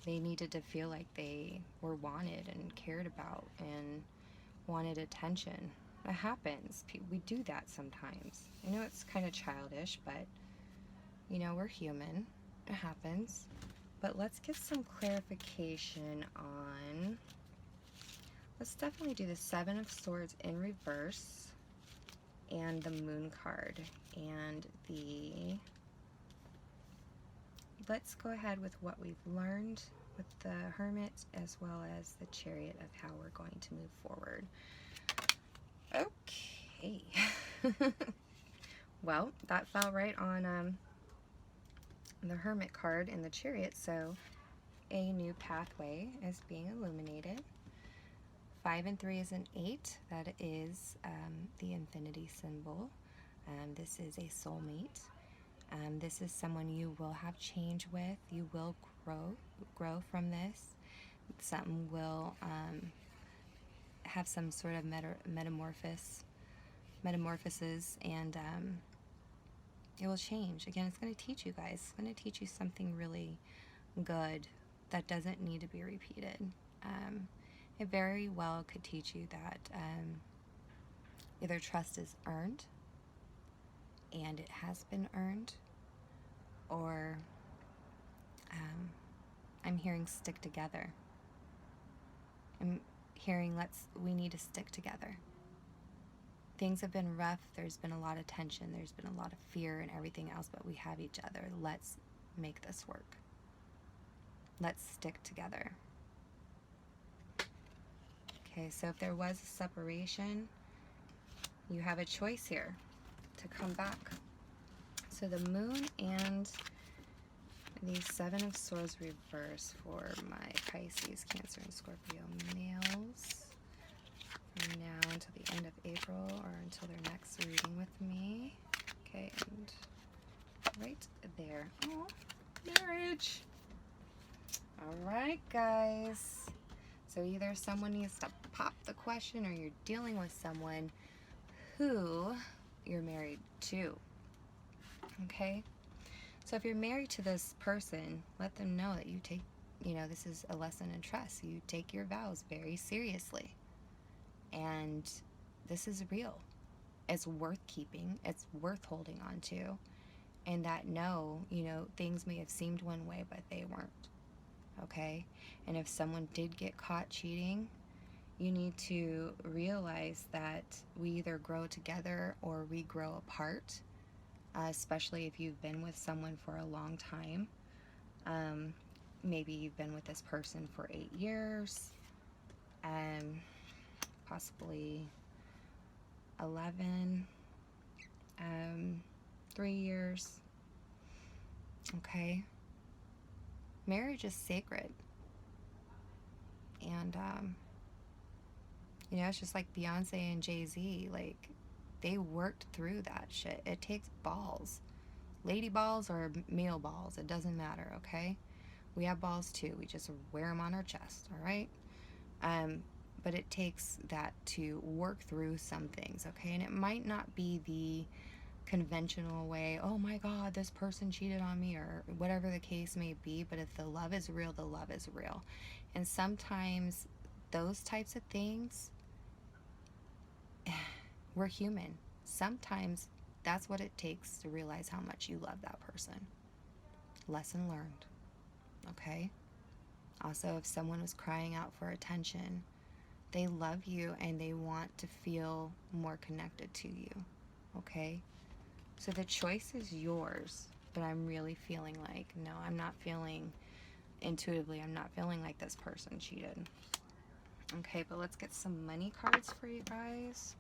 they needed to feel like they were wanted and cared about and wanted attention. It happens. We do that sometimes. I know it's kind of childish, but, you know, we're human. It happens. But let's get some clarification on, let's definitely do the Seven of Swords in reverse and the Moon card. And let's go ahead with what we've learned with the Hermit, as well as the Chariot, of how we're going to move forward. Okay. Well, that fell right on the Hermit card and the Chariot, so a new pathway is being illuminated. 5 and 3 is an 8. That is the infinity symbol. This is a soulmate. This is someone you will have change with. You will grow from this. Something will have some sort of metamorphosis, and it will change. Again, it's going to teach you guys. It's going to teach you something really good that doesn't need to be repeated. It very well could teach you that either trust is earned, and it has been earned, or I'm hearing stick together. I'm hearing we need to stick together. Things have been rough. There's been a lot of tension. There's been a lot of fear and everything else, but we have each other. Let's make this work. Let's stick together. Okay, so if there was a separation, you have a choice here to come back. So the Moon and the Seven of Swords reverse for my Pisces, Cancer, and Scorpio males from now until the end of April, or until their next reading with me. Okay, and right there. Oh, marriage. All right, guys. So either someone needs to pop the question, or you're dealing with someone who you're married to. Okay? So if you're married to this person, let them know that you take, this is a lesson in trust. You take your vows very seriously. And this is real. It's worth keeping. It's worth holding on to. And that things may have seemed one way, but they weren't. Okay? And if someone did get caught cheating, you need to realize that we either grow together or we grow apart, especially if you've been with someone for a long time. Maybe you've been with this person for 8 years, possibly 11, 3 years. Okay? Marriage is sacred. And You know, it's just like Beyonce and Jay-Z. Like, they worked through that shit. It takes balls. Lady balls or male balls, it doesn't matter, okay? We have balls too. We just wear them on our chest, all right? But it takes that to work through some things, okay? And it might not be the conventional way, oh my God, this person cheated on me, or whatever the case may be. But if the love is real, the love is real. And sometimes those types of things, we're human. Sometimes that's what it takes to realize how much you love that person. Lesson learned, okay? Also, if someone was crying out for attention, they love you and they want to feel more connected to you, okay? So the choice is yours, but I'm really feeling like, no, I'm not feeling intuitively, I'm not feeling like this person cheated. Okay, but let's get some money cards for you guys.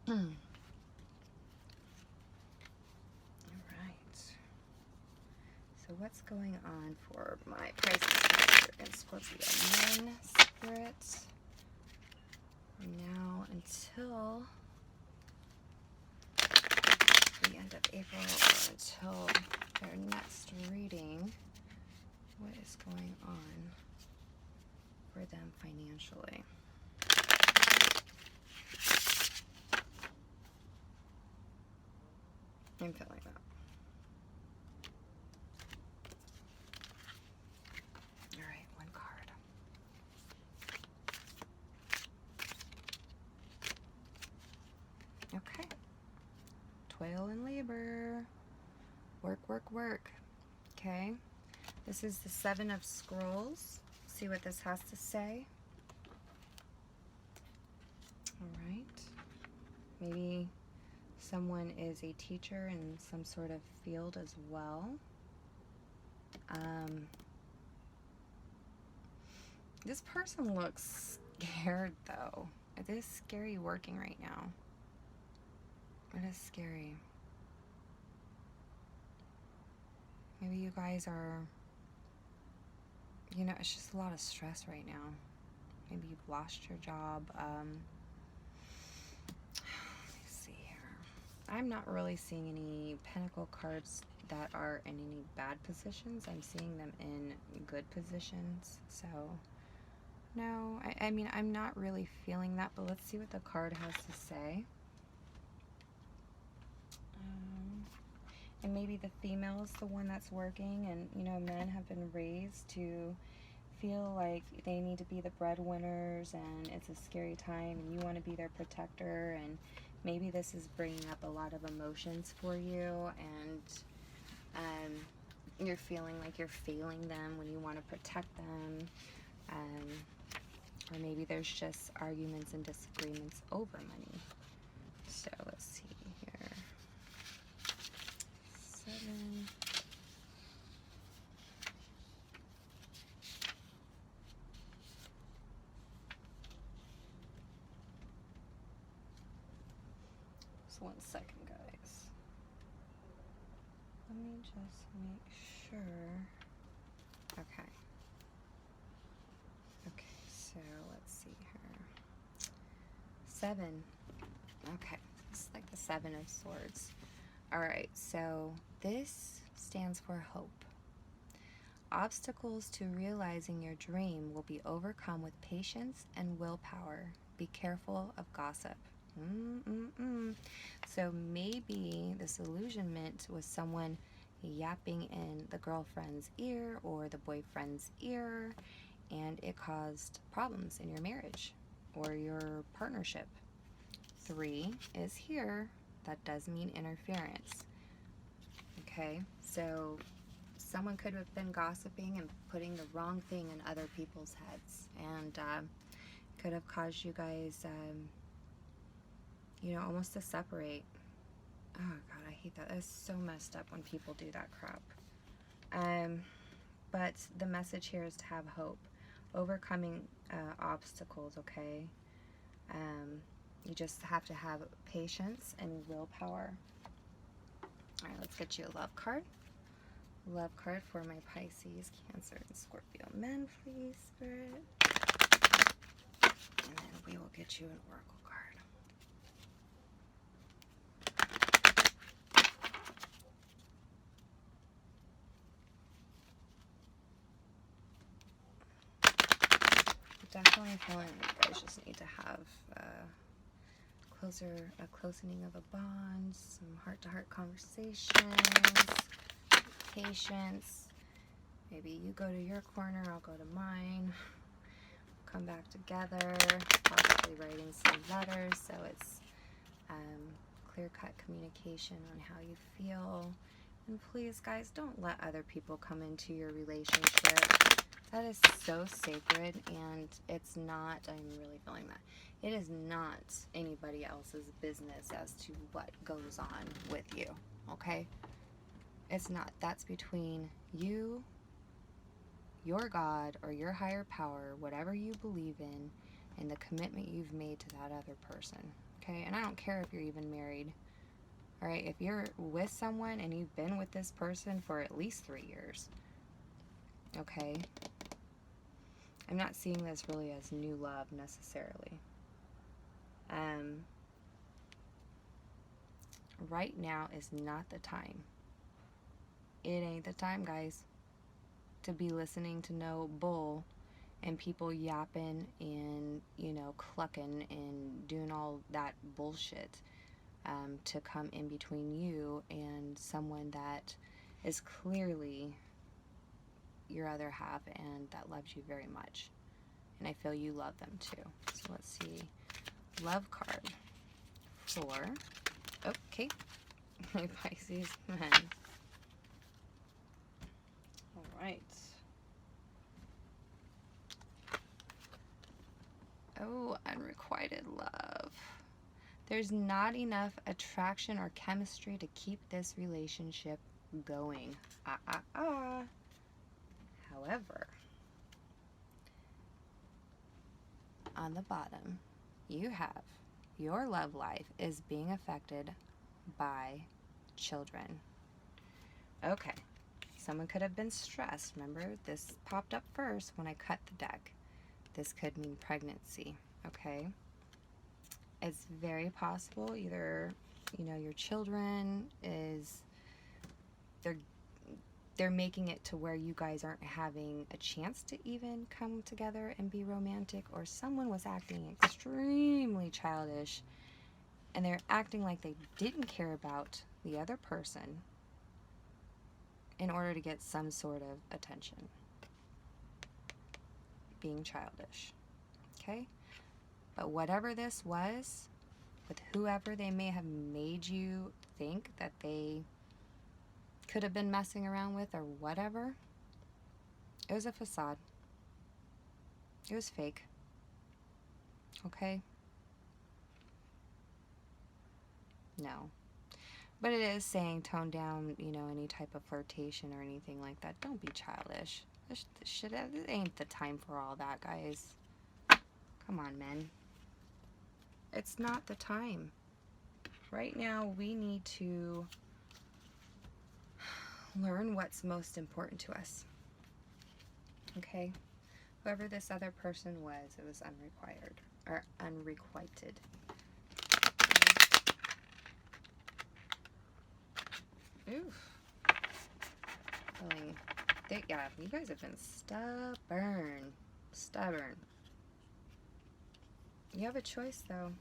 All right. So what's going on for my Pisces and Scorpio men, Spirit, now until the end of April, or until their next reading? What is going on for them financially? I'm feeling that. All right, one card. Okay. Toil and labor. Work, work, work. Okay. This is the Seven of Scrolls. See what this has to say. All right. Maybe someone is a teacher in some sort of field as well. This person looks scared though. It is scary working right now. It is scary. Maybe you guys are, you know, it's just a lot of stress right now. Maybe you've lost your job. Let me see here. I'm not really seeing any Pentacle cards that are in any bad positions. I'm seeing them in good positions. So, no, I mean, I'm not really feeling that, but let's see what the card has to say. And maybe the female is the one that's working, and, you know, men have been raised to feel like they need to be the breadwinners, and it's a scary time, and you want to be their protector, and maybe this is bringing up a lot of emotions for you, and you're feeling like you're failing them when you want to protect them, or maybe there's just arguments and disagreements over money. So let's see here. 7. So 1 second, guys. Let me just make sure. Okay. Okay, so let's see here. 7. Okay, it's like the 7 of Swords. Alright, so this stands for hope. Obstacles to realizing your dream will be overcome with patience and willpower. Be careful of gossip. So maybe this illusionment was someone yapping in the girlfriend's ear or the boyfriend's ear, and it caused problems in your marriage or your partnership. 3 is here. That does mean interference. Okay, so someone could have been gossiping and putting the wrong thing in other people's heads, and could have caused you guys, you know, almost to separate. Oh God, I hate that. That's so messed up when people do that crap. But the message here is to have hope, overcoming obstacles. Okay, you just have to have patience and willpower. All right, let's get you a love card. Love card for my Pisces, Cancer, and Scorpio men, please, Spirit. and then we will get you an oracle card. Definitely feeling that you guys just need to have a closening of a bond, some heart-to-heart conversations, patience. Maybe you go to your corner, I'll go to mine. Come back together, possibly writing some letters, so it's clear-cut communication on how you feel. And please, guys, don't let other people come into your relationship. That is so sacred, and it's not, I'm really feeling that, it is not anybody else's business as to what goes on with you, okay? It's not. That's between you, your God, or your higher power, whatever you believe in, and the commitment you've made to that other person, okay? And I don't care if you're even married, all right? If you're with someone and you've been with this person for at least 3 years, okay? I'm not seeing this really as new love necessarily. Right now is not the time. It ain't the time, guys, to be listening to no bull and people yapping and, you know, clucking and doing all that bullshit to come in between you and someone that is clearly your other half and that loves you very much. And I feel you love them too. So let's see. Love card for, okay, my Pisces men. All right. Oh, unrequited love. There's not enough attraction or chemistry to keep this relationship going. However, on the bottom, you have your love life is being affected by children. Okay, someone could have been stressed. Remember, this popped up first when I cut the deck. This could mean pregnancy, okay? It's very possible either, you know, your children is, they're making it to where you guys aren't having a chance to even come together and be romantic, or someone was acting extremely childish and they're acting like they didn't care about the other person in order to get some sort of attention. Being childish, okay? But whatever this was, with whoever they may have made you think that they could have been messing around with or whatever, it was a facade. It was fake. Okay? No. But it is saying tone down, you know, any type of flirtation or anything like that. Don't be childish. This ain't the time for all that, guys. Come on, men. It's not the time. Right now, we need to learn what's most important to us. Okay? Whoever this other person was, it was unrequited. Oof. Yeah, you guys have been stubborn. Stubborn. You have a choice, though.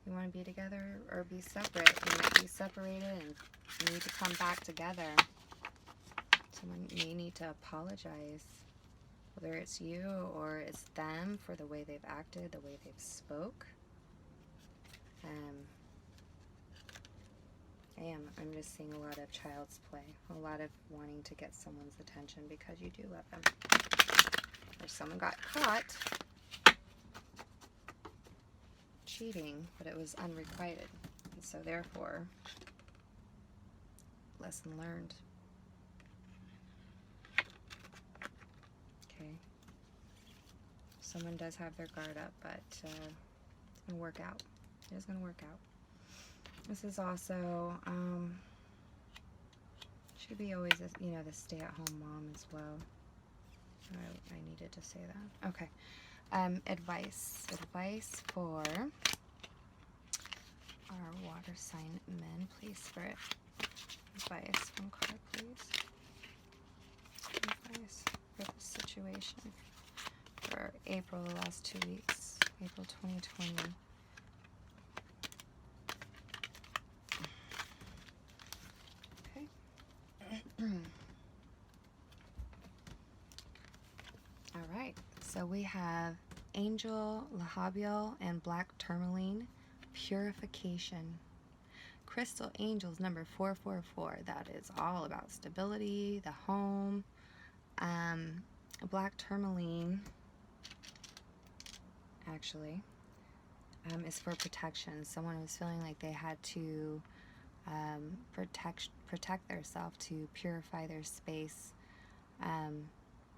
You want to be together or be separate. You might be separated and you need to come back together. Someone may need to apologize. Whether it's you or it's them for the way they've acted, the way they've spoke. I'm just seeing a lot of child's play. A lot of wanting to get someone's attention because you do love them. Or someone got caught cheating, but it was unrequited. And so therefore, lesson learned. Okay. Someone does have their guard up, but it's going to work out. It is going to work out. This is also, should be always, the stay-at-home mom as well. I needed to say that. Okay. Advice for our water sign men, please, Spirit. Advice. One card, please. Advice for the situation for April, the last 2 weeks. April 2020. Okay. All right. So we have Angel, Lahabial, and Black Tourmaline. Purification. Crystal Angels number 444. That is all about stability, the home. Black Tourmaline, actually, is for protection. Someone was feeling like they had to protect themselves, to purify their space,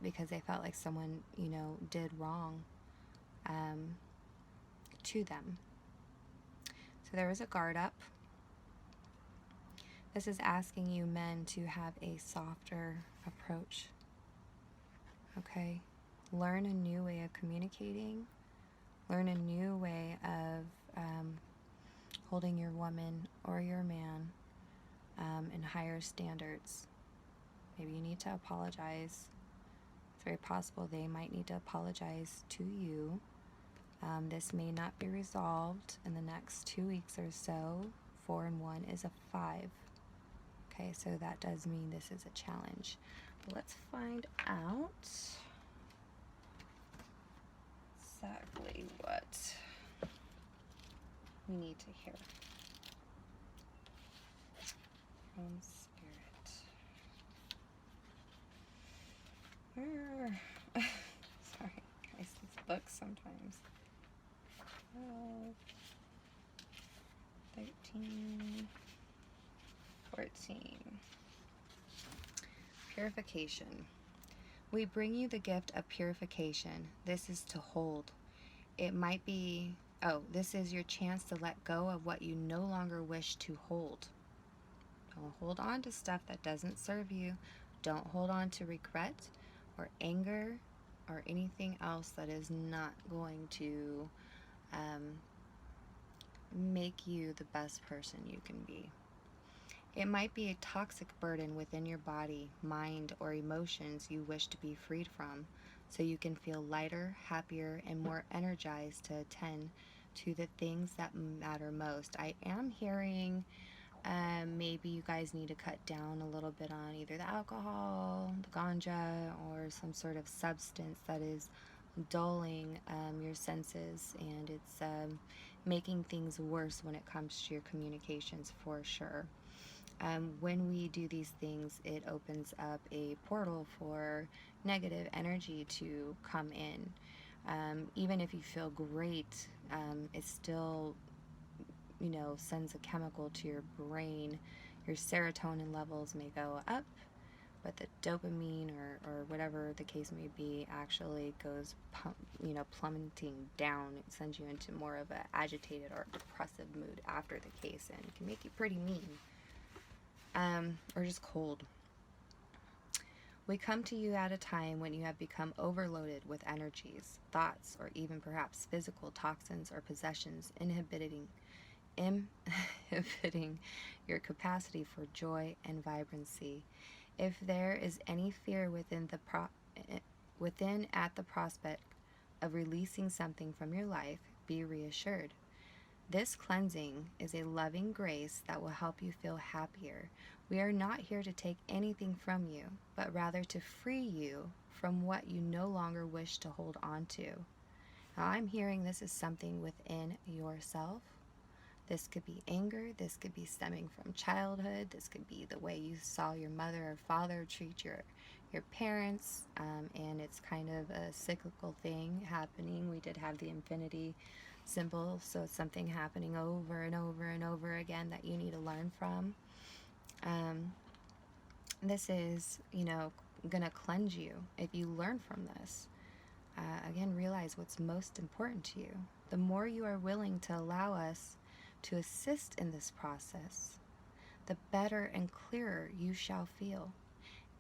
because they felt like someone, you know, did wrong to them. So there was a guard up. This is asking you men to have a softer approach. Okay? Learn a new way of communicating. Learn a new way of holding your woman or your man in higher standards. Maybe you need to apologize. It's very possible they might need to apologize to you. This may not be resolved in the next 2 weeks or so. 4 and 1 is a 5. Okay, so that does mean this is a challenge. Let's find out exactly what we need to hear from Spirit. Sorry, guys, these books sometimes. 12, 13, 14. Purification. We bring you the gift of purification. This is to hold. It might be, this is your chance to let go of what you no longer wish to hold. Don't hold on to stuff that doesn't serve you. Don't hold on to regret or anger or anything else that is not going to make you the best person you can be. It might be a toxic burden within your body, mind, or emotions you wish to be freed from, so you can feel lighter, happier, and more energized to attend to the things that matter most. I am hearing maybe you guys need to cut down a little bit on either the alcohol, the ganja, or some sort of substance that is dulling your senses, and it's making things worse when it comes to your communications, for sure. When we do these things, it opens up a portal for negative energy to come in. Even if you feel great, it still, you know, sends a chemical to your brain. Your serotonin levels may go up, but the dopamine or whatever the case may be actually goes, plummeting down. It sends you into more of an agitated or depressive mood after the case, and it can make you pretty mean. Or just cold. We come to you at a time when you have become overloaded with energies, thoughts, or even perhaps physical toxins or possessions inhibiting your capacity for joy and vibrancy. If there is any fear within at the prospect of releasing something from your life, be reassured. This cleansing is a loving grace that will help you feel happier. We are not here to take anything from you, but rather to free you from what you no longer wish to hold on to. Now, I'm hearing this is something within yourself. This could be anger. This could be stemming from childhood. This could be the way you saw your mother or father treat your parents, and it's kind of a cyclical thing happening. We did have the infinity symbol, so it's something happening over and over and over again that you need to learn from. This is, gonna cleanse you if you learn from this. Again, realize what's most important to you. The more you are willing to allow us to assist in this process, the better and clearer you shall feel.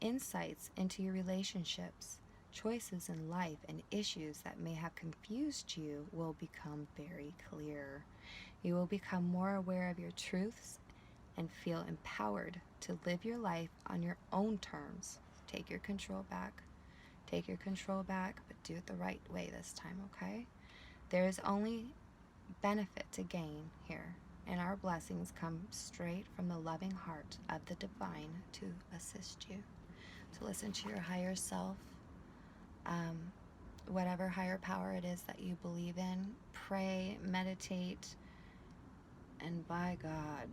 Insights into your relationships, Choices in life and issues that may have confused you will become very clear. You will become more aware of your truths and feel empowered to live your life on your own terms. Take your control back. Take your control back, but do it the right way this time, okay? There is only benefit to gain here, and our blessings come straight from the loving heart of the divine to assist you. To listen to your higher self, whatever higher power it is that you believe in. Pray, meditate, and by God,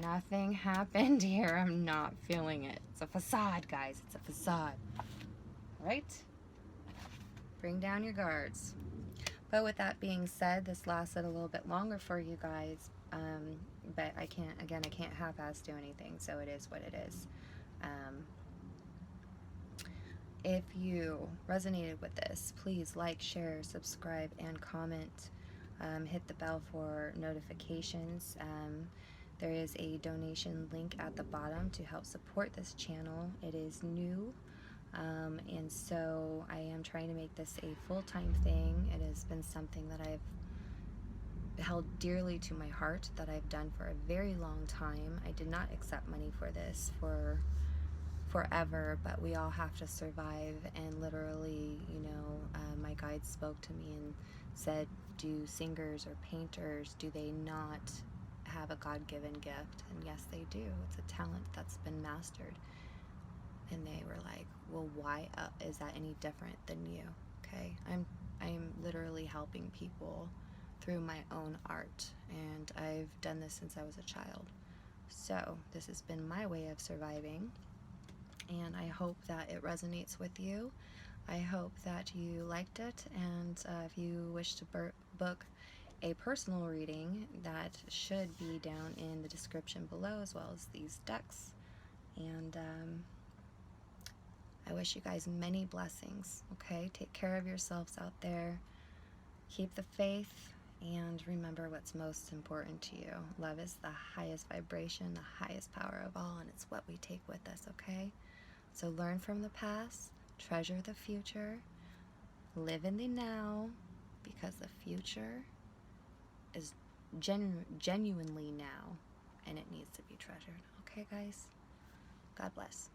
nothing happened here. I'm not feeling it. It's a facade, guys. It's a facade. Right? Bring down your guards. But with that being said, this lasted a little bit longer for you guys. But I can't half-ass do anything, so it is what it is. If you resonated with this, please like, share, subscribe, and comment. Hit the bell for notifications. There is a donation link at the bottom to help support this channel. It is new, and so I am trying to make this a full-time thing. It has been something that I've held dearly to my heart, that I've done for a very long time. I did not accept money for this for forever, but we all have to survive. And literally, my guide spoke to me and said, do singers or painters, do they not have a God-given gift? And yes, they do. It's a talent that's been mastered. And they were like, well, why is that any different than you? Okay, I'm literally helping people through my own art, and I've done this since I was a child. So this has been my way of surviving, and I hope that it resonates with you. I hope that you liked it, and if you wish to book a personal reading, that should be down in the description below, as well as these decks. And I wish you guys many blessings, okay? Take care of yourselves out there. Keep the faith, and remember what's most important to you. Love is the highest vibration, the highest power of all, and it's what we take with us, okay? So learn from the past, treasure the future, live in the now, because the future is genuinely now, and it needs to be treasured. Okay, guys? God bless.